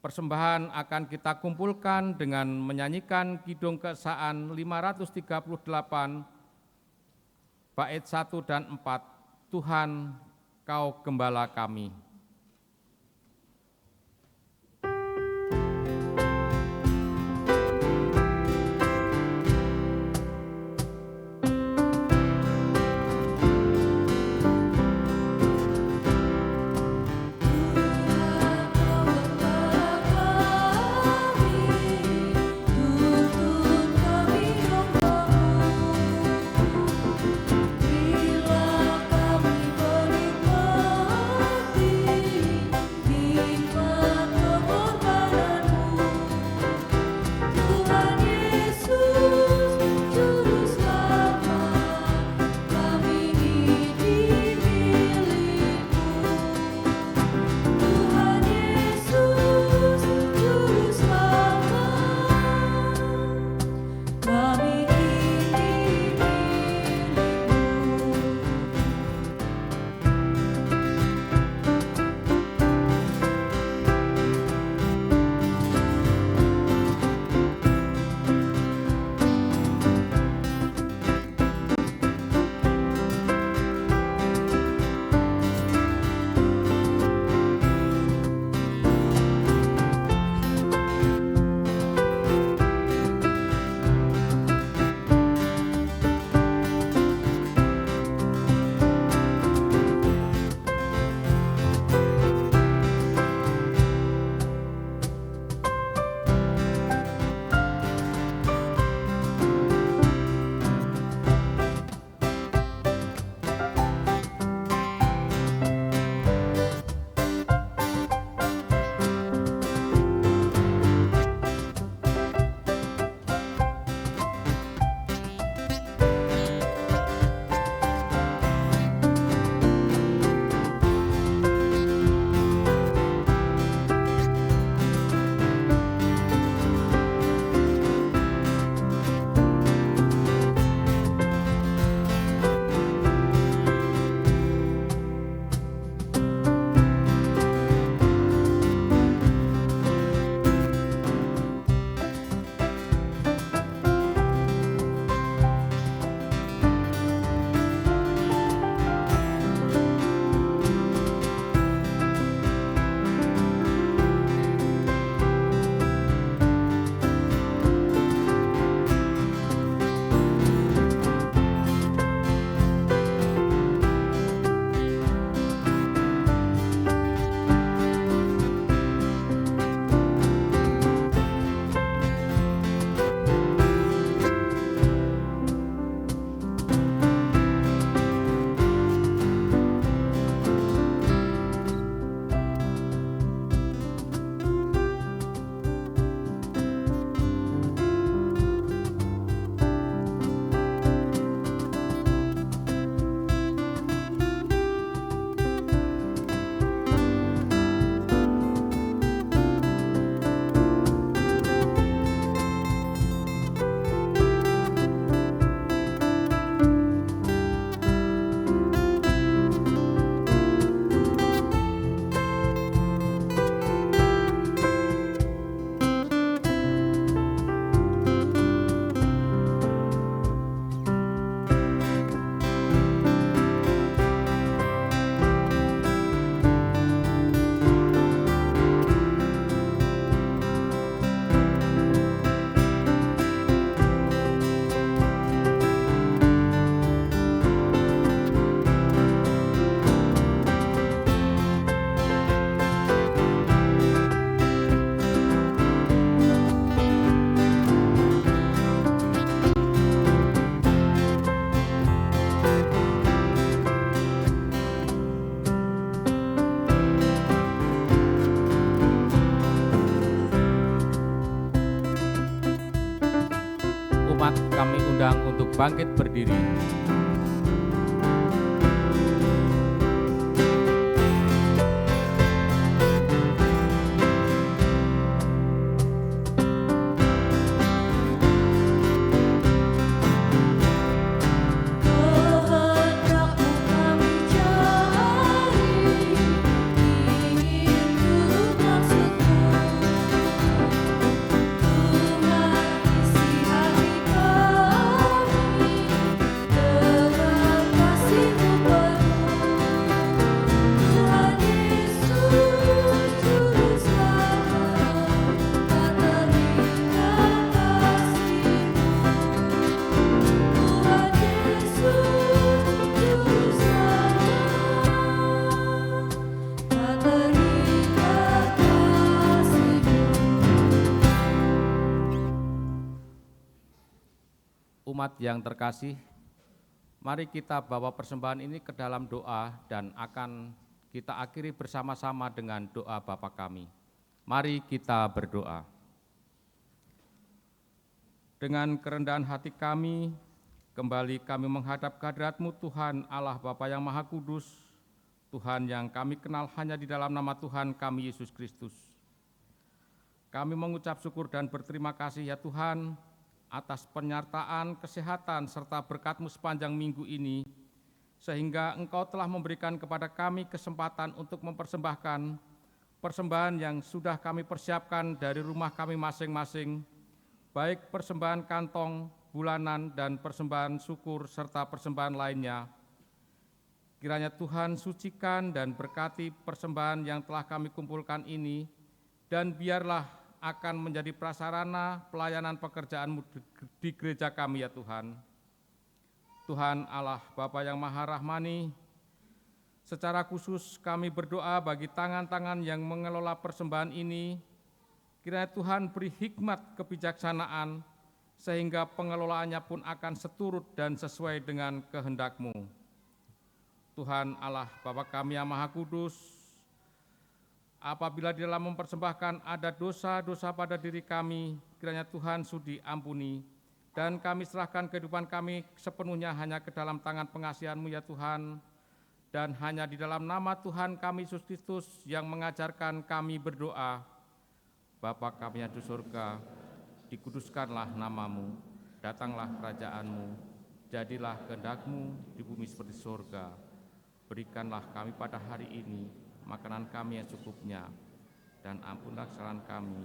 Persembahan akan kita kumpulkan dengan menyanyikan Kidung Keesaan 538, bait 1 dan 4, Tuhan, Kau Gembala kami. Bila kami menikmati bangkit berdiri. Umat yang terkasih, mari kita bawa persembahan ini ke dalam doa dan akan kita akhiri bersama-sama dengan doa Bapa kami. Mari kita berdoa. Dengan kerendahan hati kami, kembali kami menghadap kehadirat-Mu Tuhan Allah Bapa yang Maha Kudus, Tuhan yang kami kenal hanya di dalam nama Tuhan kami Yesus Kristus. Kami mengucap syukur dan berterima kasih ya Tuhan, atas penyertaan, kesehatan, serta berkat-Mu sepanjang minggu ini, sehingga Engkau telah memberikan kepada kami kesempatan untuk mempersembahkan persembahan yang sudah kami persiapkan dari rumah kami masing-masing, baik persembahan kantong, bulanan, dan persembahan syukur, serta persembahan lainnya. Kiranya Tuhan sucikan dan berkati persembahan yang telah kami kumpulkan ini, dan biarlah akan menjadi prasarana pelayanan pekerjaan-Mu di gereja kami ya Tuhan. Tuhan Allah Bapa yang Maha Rahmani, secara khusus kami berdoa bagi tangan-tangan yang mengelola persembahan ini, kiranya Tuhan beri hikmat kebijaksanaan, sehingga pengelolaannya pun akan seturut dan sesuai dengan kehendak-Mu. Tuhan Allah Bapa kami yang Maha Kudus, apabila di dalam mempersembahkan ada dosa-dosa pada diri kami, kiranya Tuhan sudi ampuni, dan kami serahkan kehidupan kami sepenuhnya hanya ke dalam tangan pengasihan-Mu ya Tuhan, dan hanya di dalam nama Tuhan kami Yesus Kristus yang mengajarkan kami berdoa. Bapa kami yang di surga, dikuduskanlah nama-Mu, datanglah kerajaan-Mu, jadilah kehendak-Mu di bumi seperti surga. Berikanlah kami pada hari ini makanan kami yang cukupnya, dan ampunlah kesalahan kami,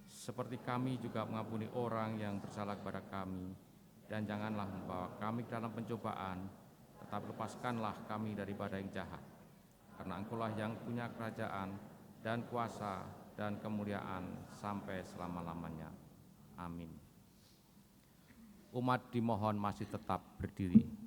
seperti kami juga mengampuni orang yang bersalah kepada kami. Dan janganlah membawa kami dalam pencobaan, tetapi lepaskanlah kami daripada yang jahat. Karena Engkau-lah yang punya kerajaan dan kuasa dan kemuliaan sampai selama-lamanya. Amin. Umat dimohon masih tetap berdiri.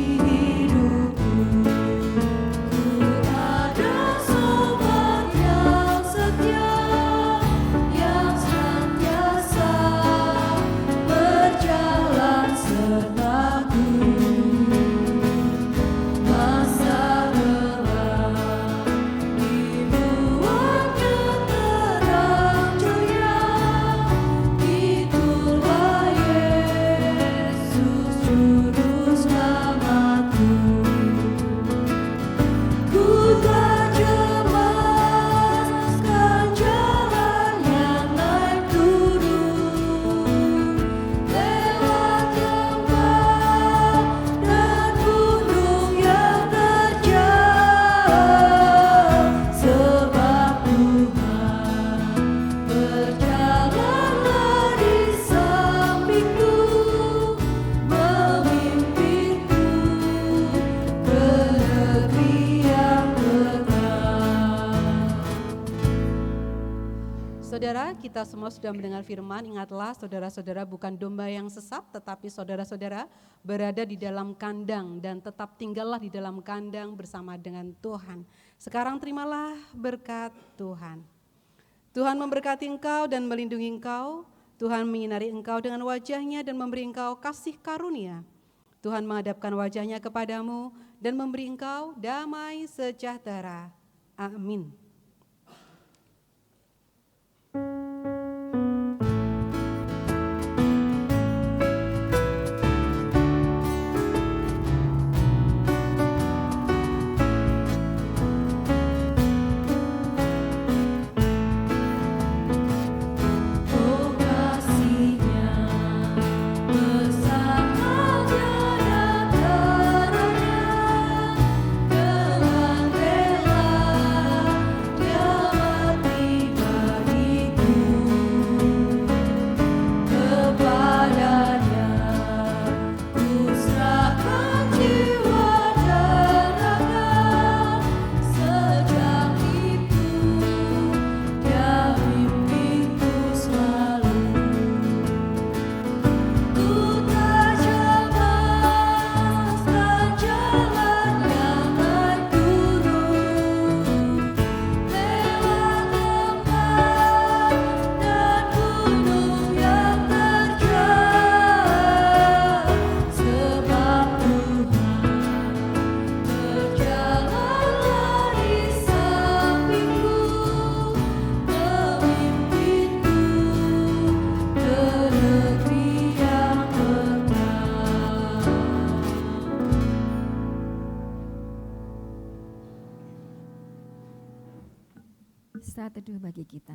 Hidup Saudara, kita semua sudah mendengar firman, ingatlah saudara-saudara bukan domba yang sesat, tetapi saudara-saudara berada di dalam kandang dan tetap tinggallah di dalam kandang bersama dengan Tuhan. Sekarang terimalah berkat Tuhan. Tuhan memberkati engkau dan melindungi engkau, Tuhan menyinari engkau dengan wajahnya dan memberi engkau kasih karunia. Tuhan menghadapkan wajahnya kepadamu dan memberi engkau damai sejahtera. Amin. Saat teduh bagi kita.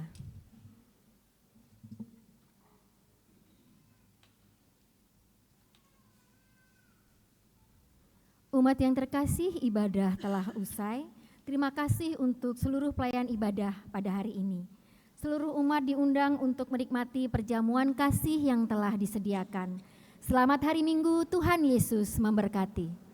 Umat yang terkasih, ibadah telah usai. Terima kasih untuk seluruh pelayan ibadah pada hari ini. Seluruh umat diundang untuk menikmati perjamuan kasih yang telah disediakan. Selamat hari Minggu, Tuhan Yesus memberkati.